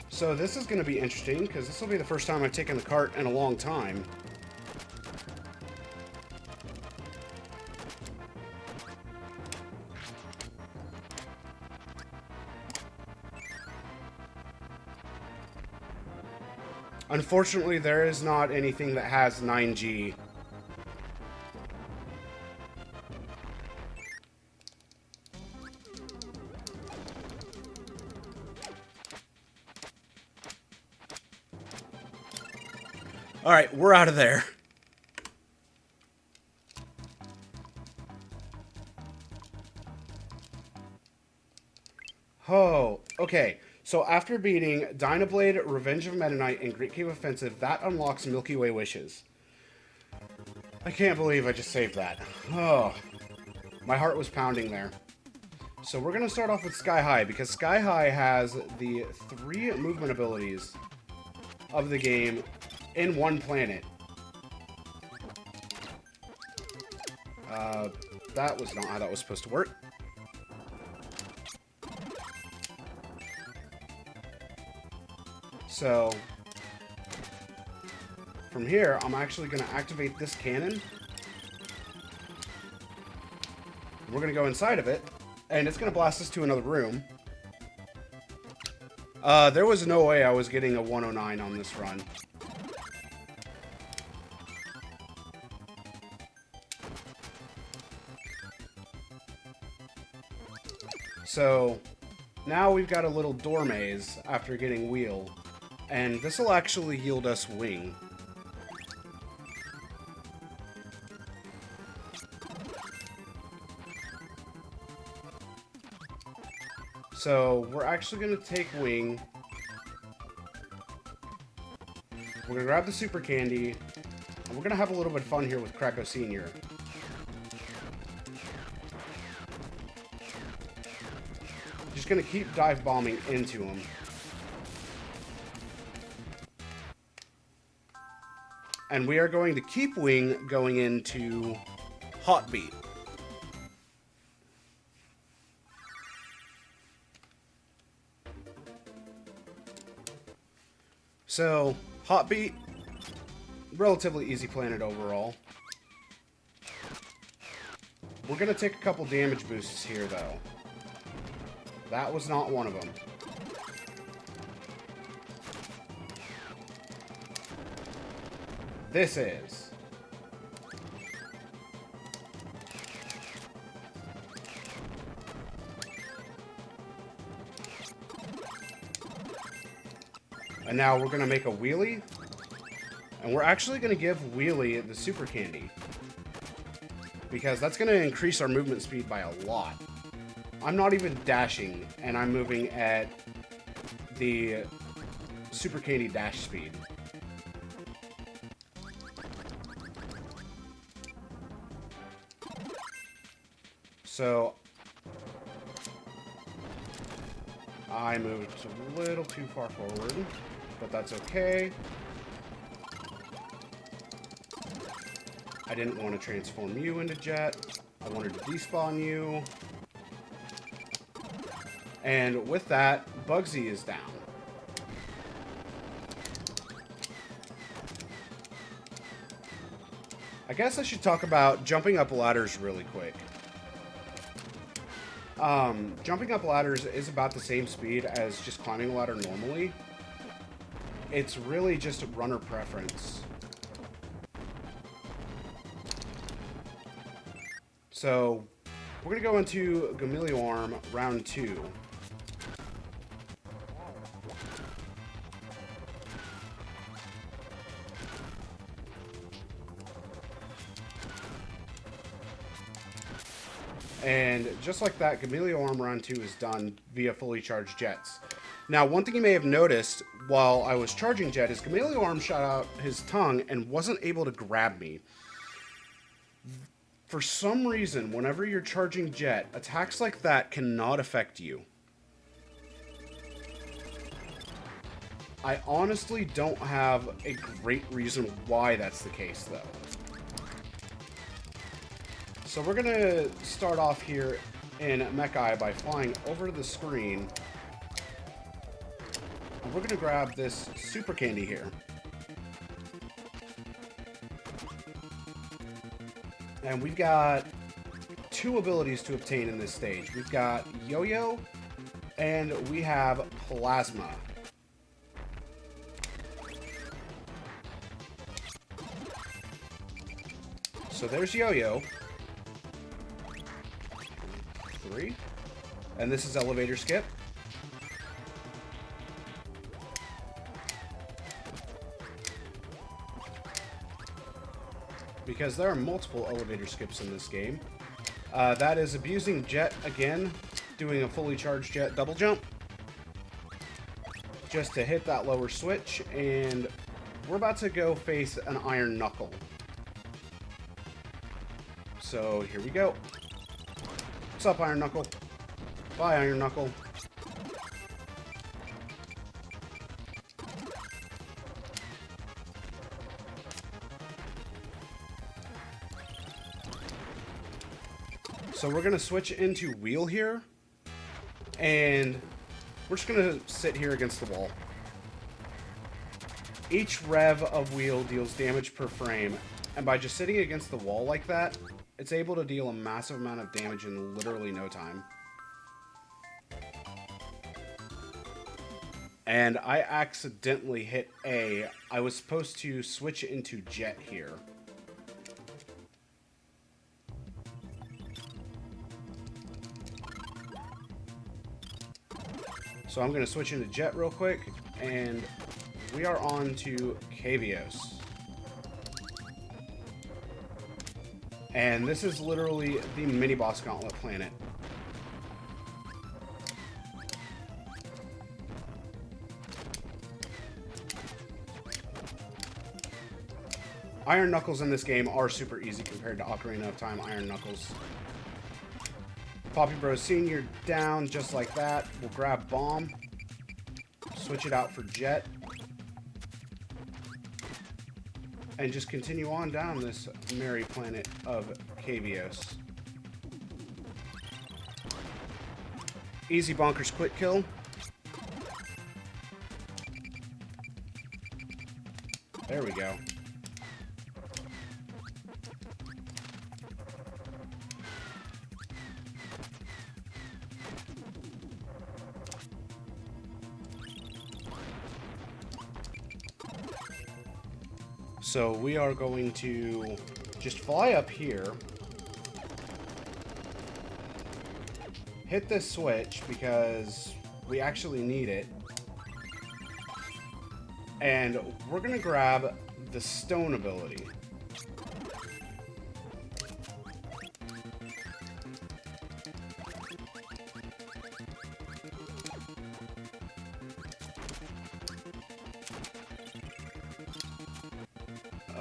So this is going to be interesting, because this will be the first time I've taken the cart in a long time. Unfortunately, there is not anything that has 9G. Alright, we're out of there. Oh, okay. So after beating Dyna Blade, Revenge of Meta Knight, and Great Cave Offensive, that unlocks Milky Way Wishes. I can't believe I just saved that. Oh, my heart was pounding there. So we're going to start off with Sky High, because Sky High has the 3 movement abilities of the game in one planet. That was not how that was supposed to work. So, from here, I'm actually going to activate this cannon. We're going to go inside of it, and it's going to blast us to another room. There was no way I was getting a 109 on this run. So, now we've got a little door maze after getting Wheel. And this will actually yield us Wing. So, we're actually going to take Wing. We're going to grab the Super Candy. And we're going to have a little bit of fun here with Kracko Sr. Just going to keep dive bombing into him. And we are going to keep Wing going into Hot Beat. So, Hot Beat, relatively easy planet overall. We're going to take a couple damage boosts here, though. That was not one of them. This is. And now we're going to make a wheelie. And we're actually going to give Wheelie the Super Candy. Because that's going to increase our movement speed by a lot. I'm not even dashing, and I'm moving at the Super Candy dash speed. So, I moved a little too far forward, but that's okay. I didn't want to transform you into Jet. I wanted to despawn you. And with that, Bugsy is down. I guess I should talk about jumping up ladders really quick. Jumping up ladders is about the same speed as just climbing a ladder normally. It's really just a runner preference. So, we're going to go into Gourmet Arm round 2. And just like that, Gourmet Arm round 2 is done via fully charged jets. Now, one thing you may have noticed while I was charging Jet is Gourmet Arm shot out his tongue and wasn't able to grab me. For some reason, whenever you're charging Jet, attacks like that cannot affect you. I honestly don't have a great reason why that's the case, though. So we're going to start off here in Mechai by flying over the screen. And we're going to grab this super candy here. And we've got 2 abilities to obtain in this stage. We've got Yo-Yo and we have Plasma. So there's Yo-Yo. 3. And this is elevator skip. Because there are multiple elevator skips in this game. That is abusing Jet again, doing a fully charged Jet double jump. Just to hit that lower switch, and we're about to go face an Iron Knuckle. So here we go. What's up, Iron Knuckle? Bye, Iron Knuckle. So we're going to switch into Wheel here, and we're just going to sit here against the wall. Each rev of Wheel deals damage per frame, and by just sitting against the wall like that, it's able to deal a massive amount of damage in literally no time. And I accidentally hit A. I was supposed to switch into Jet here. So I'm going to switch into Jet real quick, and we are on to Cavios. And this is literally the mini-boss gauntlet planet. Iron Knuckles in this game are super easy compared to Ocarina of Time Iron Knuckles. Poppy Bros Sr. down just like that. We'll grab Bomb. Switch it out for Jet. And just continue on down this merry planet of Cavios. Easy bonkers quick kill. There we go. So we are going to just fly up here, hit this switch because we actually need it, and we're going to grab the stone ability.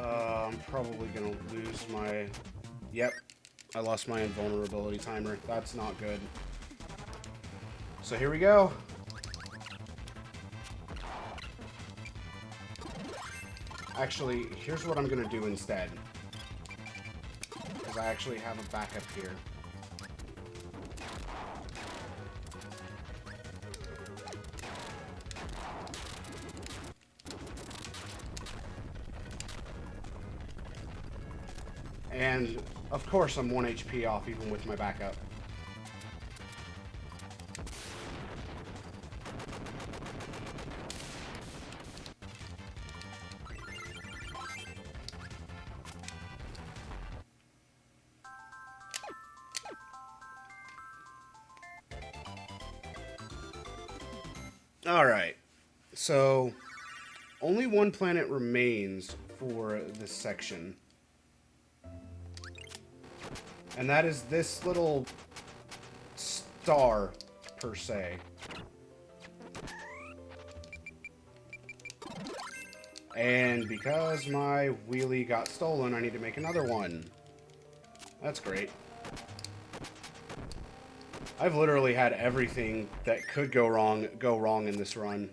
I'm probably gonna lose my... Yep, I lost my invulnerability timer. That's not good. So here we go. Actually, here's what I'm gonna do instead. Because I actually have a backup here. And, of course, I'm 1 HP off even with my backup. Alright, so only one planet remains for this section. And that is this little star, per se. And because my wheelie got stolen, I need to make another one. That's great. I've literally had everything that could go wrong in this run.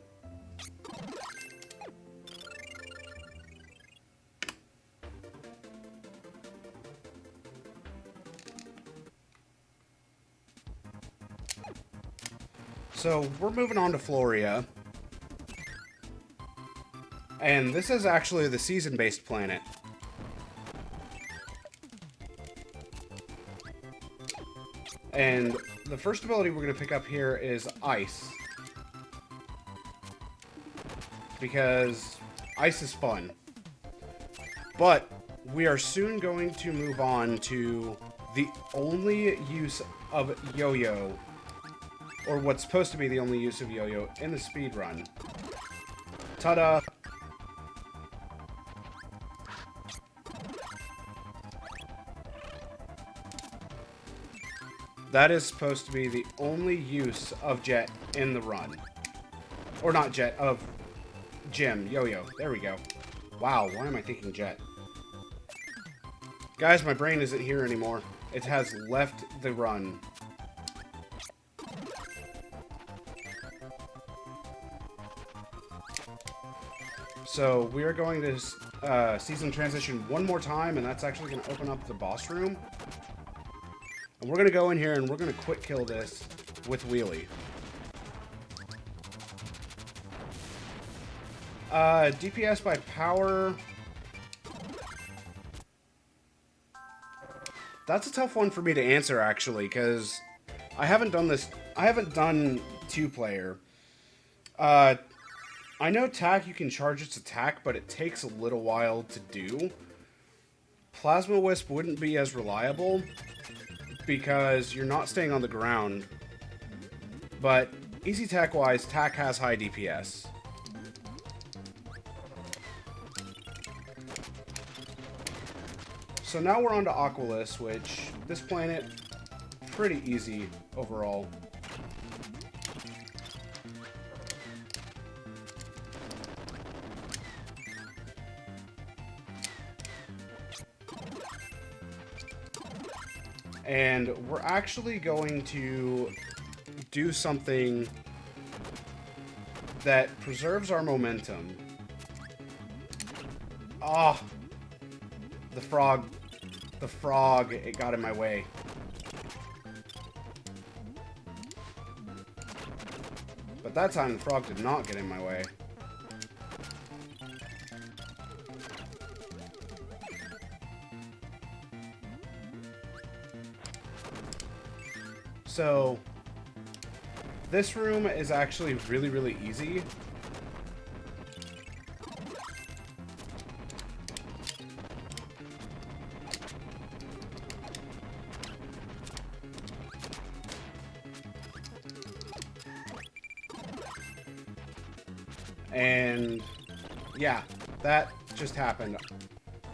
So, we're moving on to Floria. And this is actually the season-based planet. And the first ability we're going to pick up here is Ice. Because Ice is fun. But we are soon going to move on to the only use of Yo-Yo, or what's supposed to be the only use of Yo-Yo in the speedrun. Ta-da! That is supposed to be the only use of Jet in the run. Or not Jet, of Jim, Yo-Yo. There we go. Wow, why am I thinking Jet? Guys, my brain isn't here anymore. It has left the run. So, we are going to season transition one more time, and that's actually going to open up the boss room. And we're going to go in here and we're going to quick kill this with Wheelie. DPS by power. That's a tough one for me to answer, actually, because I haven't done this. I haven't done two-player. I know Tack, you can charge its attack, but it takes a little while to do. Plasma Wisp wouldn't be as reliable, because you're not staying on the ground. But easy attack-wise, Tack has high DPS. So now we're on to Aqualus, which, this planet, pretty easy overall. And we're actually going to do something that preserves our momentum. Ah! The frog, it got in my way. But that time the frog did not get in my way. So, this room is actually really, really easy. And, yeah, that just happened.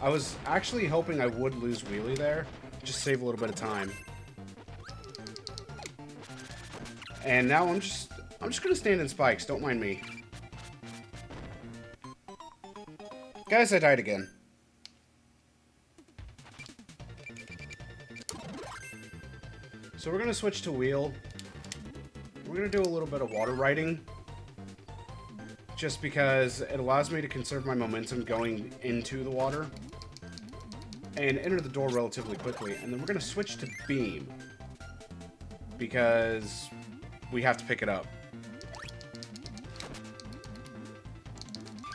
I was actually hoping I would lose Wheelie there, just save a little bit of time. And now I'm just gonna stand in spikes, don't mind me. Guys, I died again. So we're gonna switch to wheel. We're gonna do a little bit of water riding, just because it allows me to conserve my momentum going into the water and enter the door relatively quickly. And then we're gonna switch to beam, because we have to pick it up.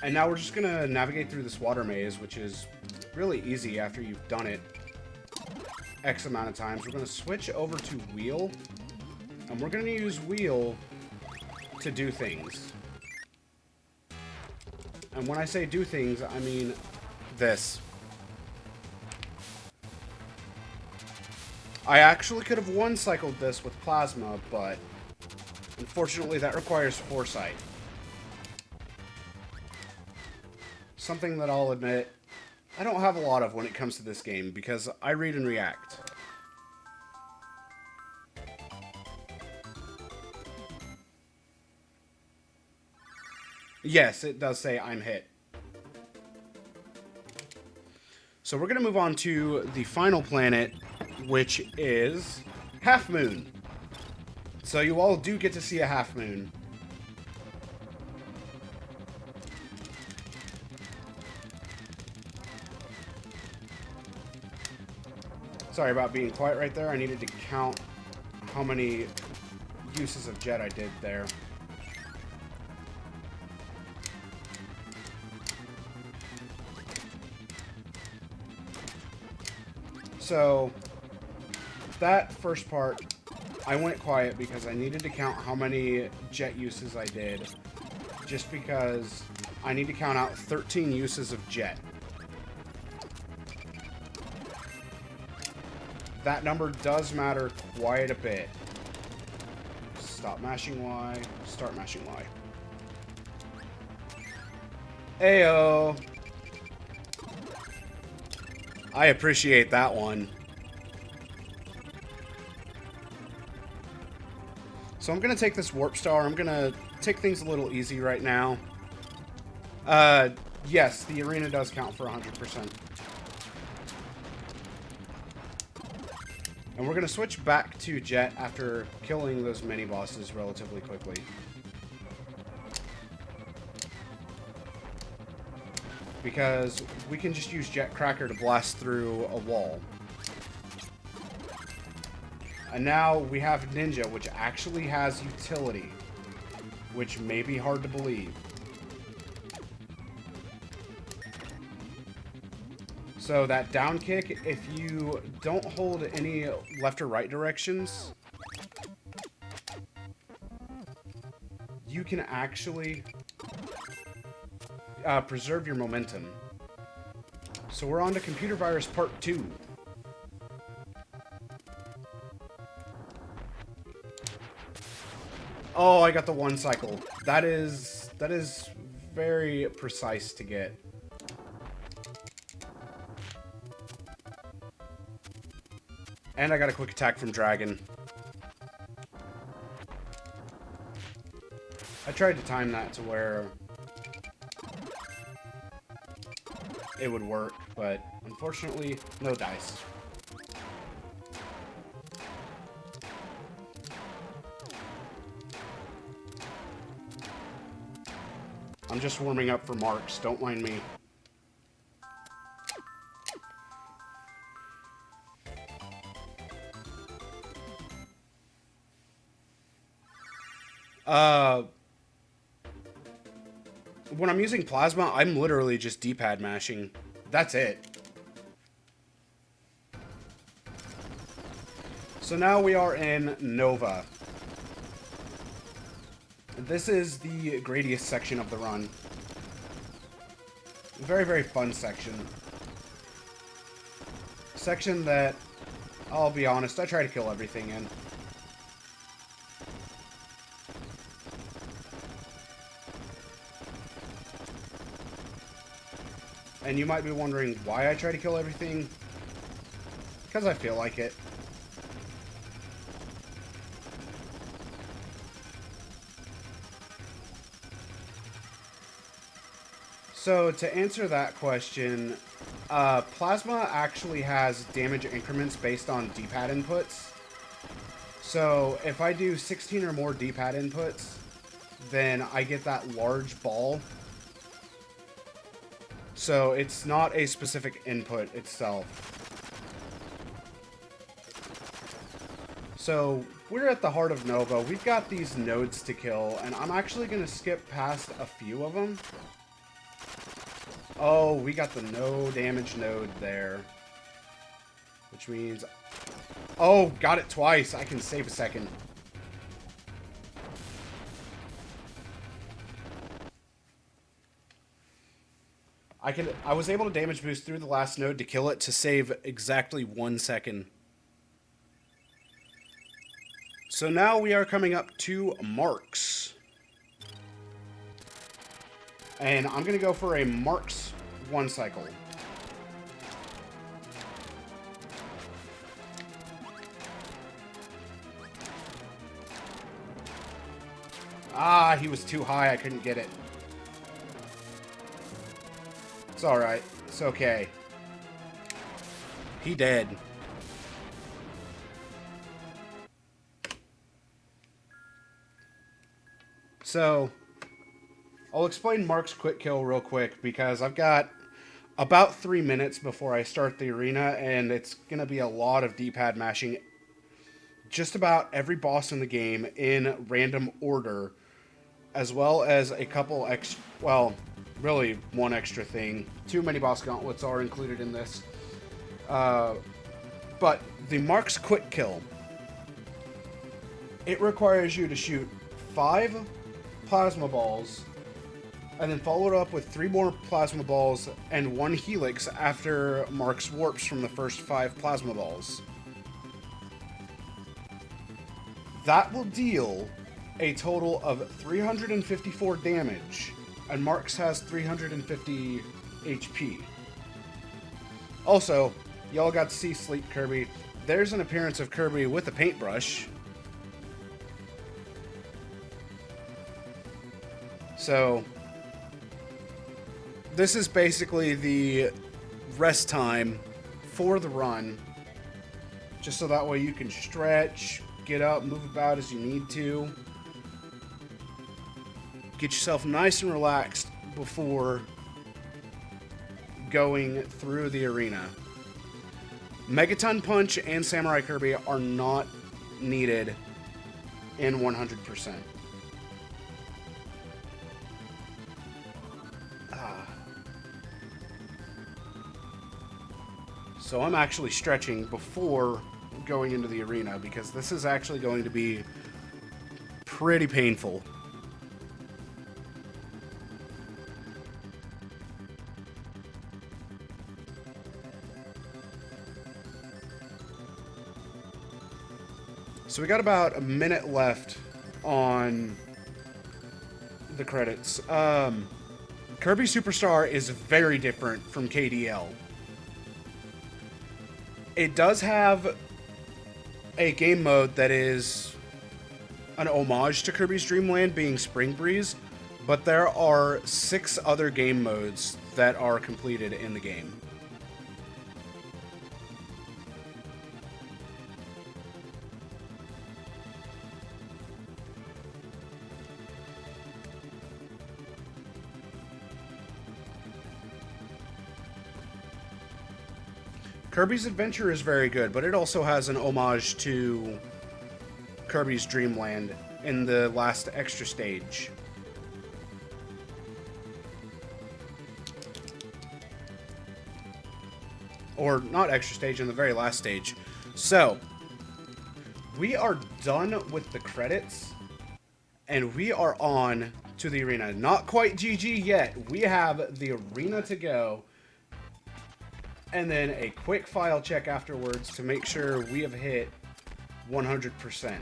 And now we're just gonna navigate through this water maze, which is really easy after you've done it X amount of times. We're gonna switch over to wheel, and we're gonna use wheel to do things. And when I say do things, I mean this. I actually could have one-cycled this with plasma, but unfortunately that requires foresight. something that I'll admit I don't have a lot of when it comes to this game, because I read and react. Yes, it does say I'm hit. So we're going to move on to the final planet, which is Half Moon. So you all do get to see a half moon. Sorry about being quiet right there. I needed to count how many uses of jet I did there. So, that first part, I went quiet because I needed to count how many jet uses I did. Just because I need to count out 13 uses of jet. That number does matter quite a bit. Stop mashing Y, start mashing Y. Ayo! I appreciate that one. So I'm going to take this Warp Star. I'm going to take things a little easy right now. Yes, the arena does count for 100%. And we're going to switch back to Jet after killing those mini-bosses relatively quickly. Because we can just use Jet Cracker to blast through a wall. And now we have Ninja, which actually has utility. Which may be hard to believe. So that down kick, if you don't hold any left or right directions, you can actually preserve your momentum. So we're on to Computer Virus Part 2. Oh, I got the one cycle. That is very precise to get. And I got a quick attack from Dragon. I tried to time that to where it would work, but unfortunately, no dice. I'm just warming up for marks, don't mind me. When I'm using Plasma, I'm literally just D-pad mashing. That's it. So now we are in Nova. This is the Gradius section of the run. Very, very fun section. Section that, I'll be honest, I try to kill everything in. And you might be wondering why I try to kill everything. Because I feel like it. So to answer that question, Plasma actually has damage increments based on D-pad inputs. So if I do 16 or more D-pad inputs, then I get that large ball. So it's not a specific input itself. So we're at the heart of Nova. We've got these nodes to kill, and I'm actually going to skip past a few of them. Oh, we got the no damage node there. Which means... Oh, got it twice. I can save a second. I was able to damage boost through the last node to kill it to save exactly 1 second. So now we are coming up to Marks. And I'm going to go for a Marks one cycle. Ah, he was too high. I couldn't get it. It's alright. It's okay. He dead. So, I'll explain Mark's quick kill real quick because I've got about 3 minutes before I start the arena, and it's going to be a lot of D-pad mashing. Just about every boss in the game in random order, as well as a couple extra, well, really one extra thing. 2 mini boss gauntlets are included in this. But the Mark's quick kill, it requires you to shoot 5 plasma balls and then follow it up with 3 more plasma balls and 1 helix after Mark's warps from the first 5 plasma balls. That will deal a total of 354 damage, and Mark's has 350 HP. Also, y'all got to see Sleep Kirby. There's an appearance of Kirby with a paintbrush. So, this is basically the rest time for the run, just so that way you can stretch, get up, move about as you need to. Get yourself nice and relaxed before going through the arena. Megaton Punch and Samurai Kirby are not needed in 100%. So I'm actually stretching before going into the arena because this is actually going to be pretty painful. So we got about a minute left on the credits. Kirby Superstar is very different from KDL. It does have a game mode that is an homage to Kirby's Dream Land, being Spring Breeze, but there are 6 other game modes that are completed in the game. Kirby's Adventure is very good, but it also has an homage to Kirby's Dream Land in the last extra stage. Or not extra stage, in the very last stage. So, we are done with the credits, and we are on to the arena. Not quite GG yet. We have the arena to go. And then a quick file check afterwards to make sure we have hit 100%.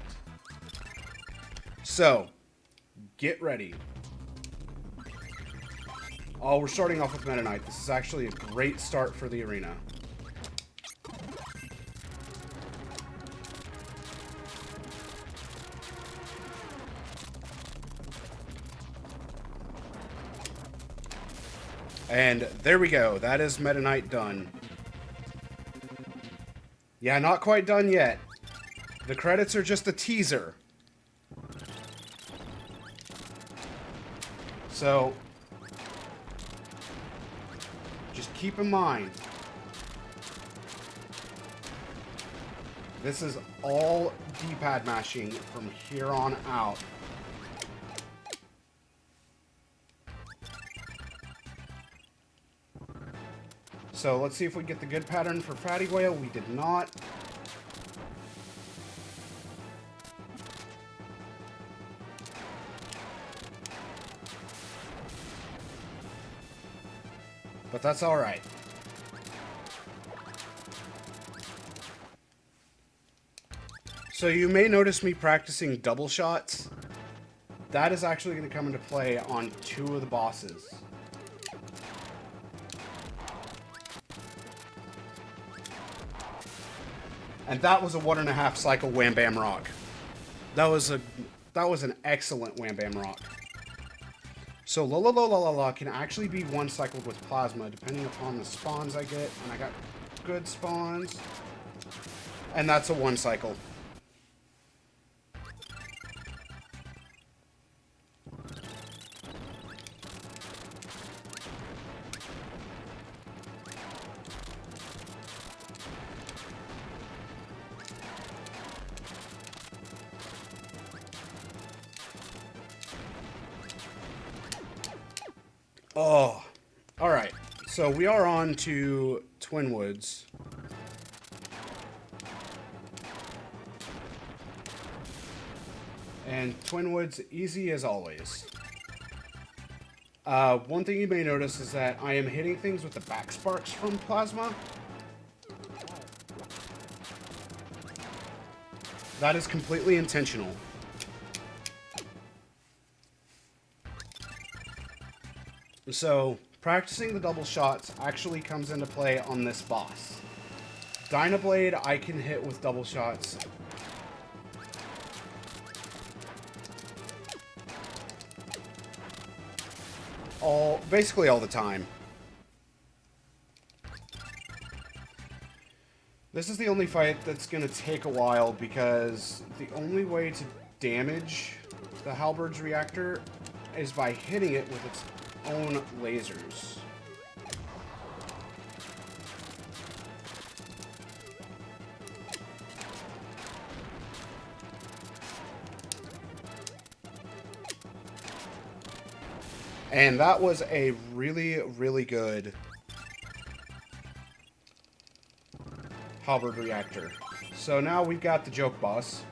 So, get ready. Oh, we're starting off with Meta Knight. This is actually a great start for the arena. And there we go. That is Meta Knight done. Yeah, not quite done yet. The credits are just a teaser. So, just keep in mind, this is all D-pad mashing from here on out. So let's see if we get the good pattern for Fatty Whale. We did not. But that's all right. So you may notice me practicing double shots. That is actually going to come into play on 2 of the bosses. And that was a 1.5 cycle Wham Bam Rock. That was an excellent Wham Bam Rock. So La La La La La La can actually be one cycled with plasma depending upon the spawns I get. And I got good spawns. And that's a one cycle. Oh, all right. So we are on to Twin Woods. And Twin Woods, easy as always. One thing you may notice is that I am hitting things with the back sparks from plasma. That is completely intentional. So, practicing the double shots actually comes into play on this boss. Dyna Blade, I can hit with double shots. Basically all the time. This is the only fight that's going to take a while because the only way to damage the Halberd's reactor is by hitting it with its own lasers. And that was a really, really good Halberd reactor. So now we've got the joke boss.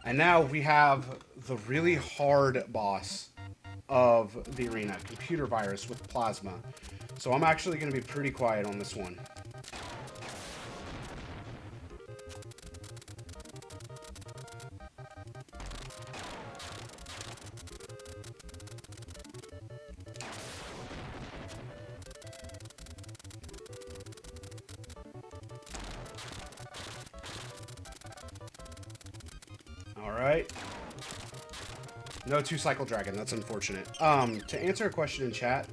And now we have the really hard boss of the arena, Computer Virus with Plasma. So I'm actually going to be pretty quiet on this one. Alright. No 2-cycle dragon, that's unfortunate. To answer a question in chat,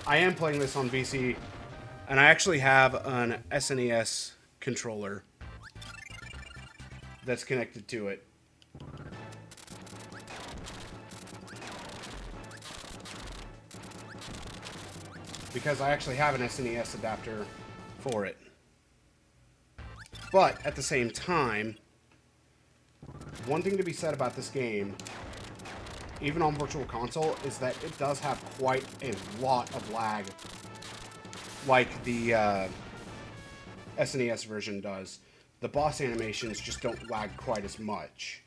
I am playing this on PC, and I actually have an SNES controller that's connected to it. Because I actually have an SNES adapter for it. But, at the same time, one thing to be said about this game, even on Virtual Console, is that it does have quite a lot of lag, like the SNES version does. The boss animations just don't lag quite as much.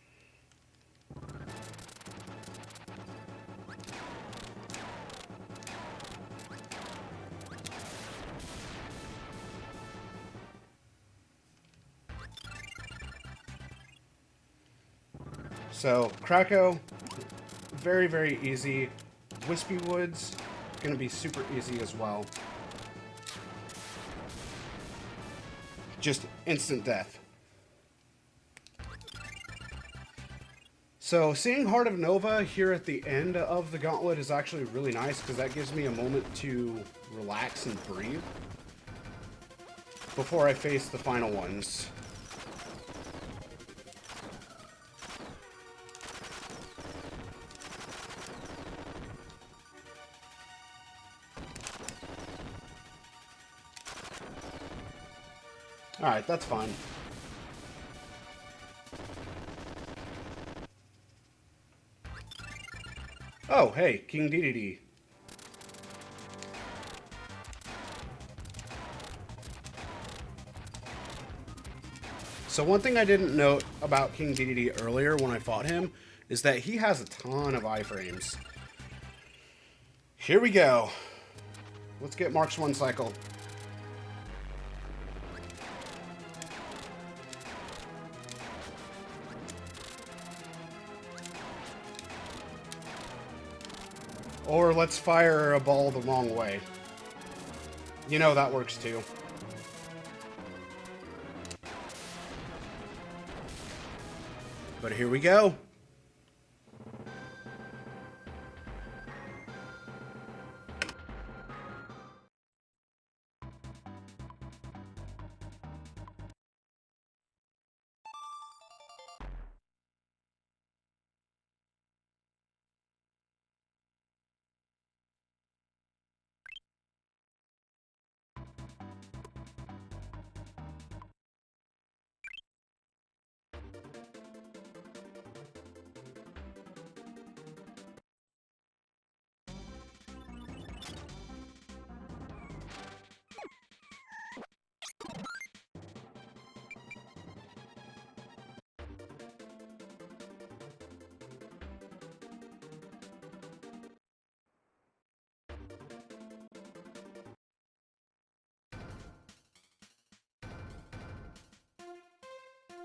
So, Krakow, very, very easy. Wispy Woods, going to be super easy as well. Just instant death. So, seeing Heart of Nova here at the end of the gauntlet is actually really nice because that gives me a moment to relax and breathe before I face the final ones. Alright, that's fine. Oh, hey, King DDD. So one thing I didn't note about King DDD earlier when I fought him is that he has a ton of iframes. Here we go. Let's get Mark's 1 cycle. Or let's fire a ball the wrong way. You know, that works too. But here we go.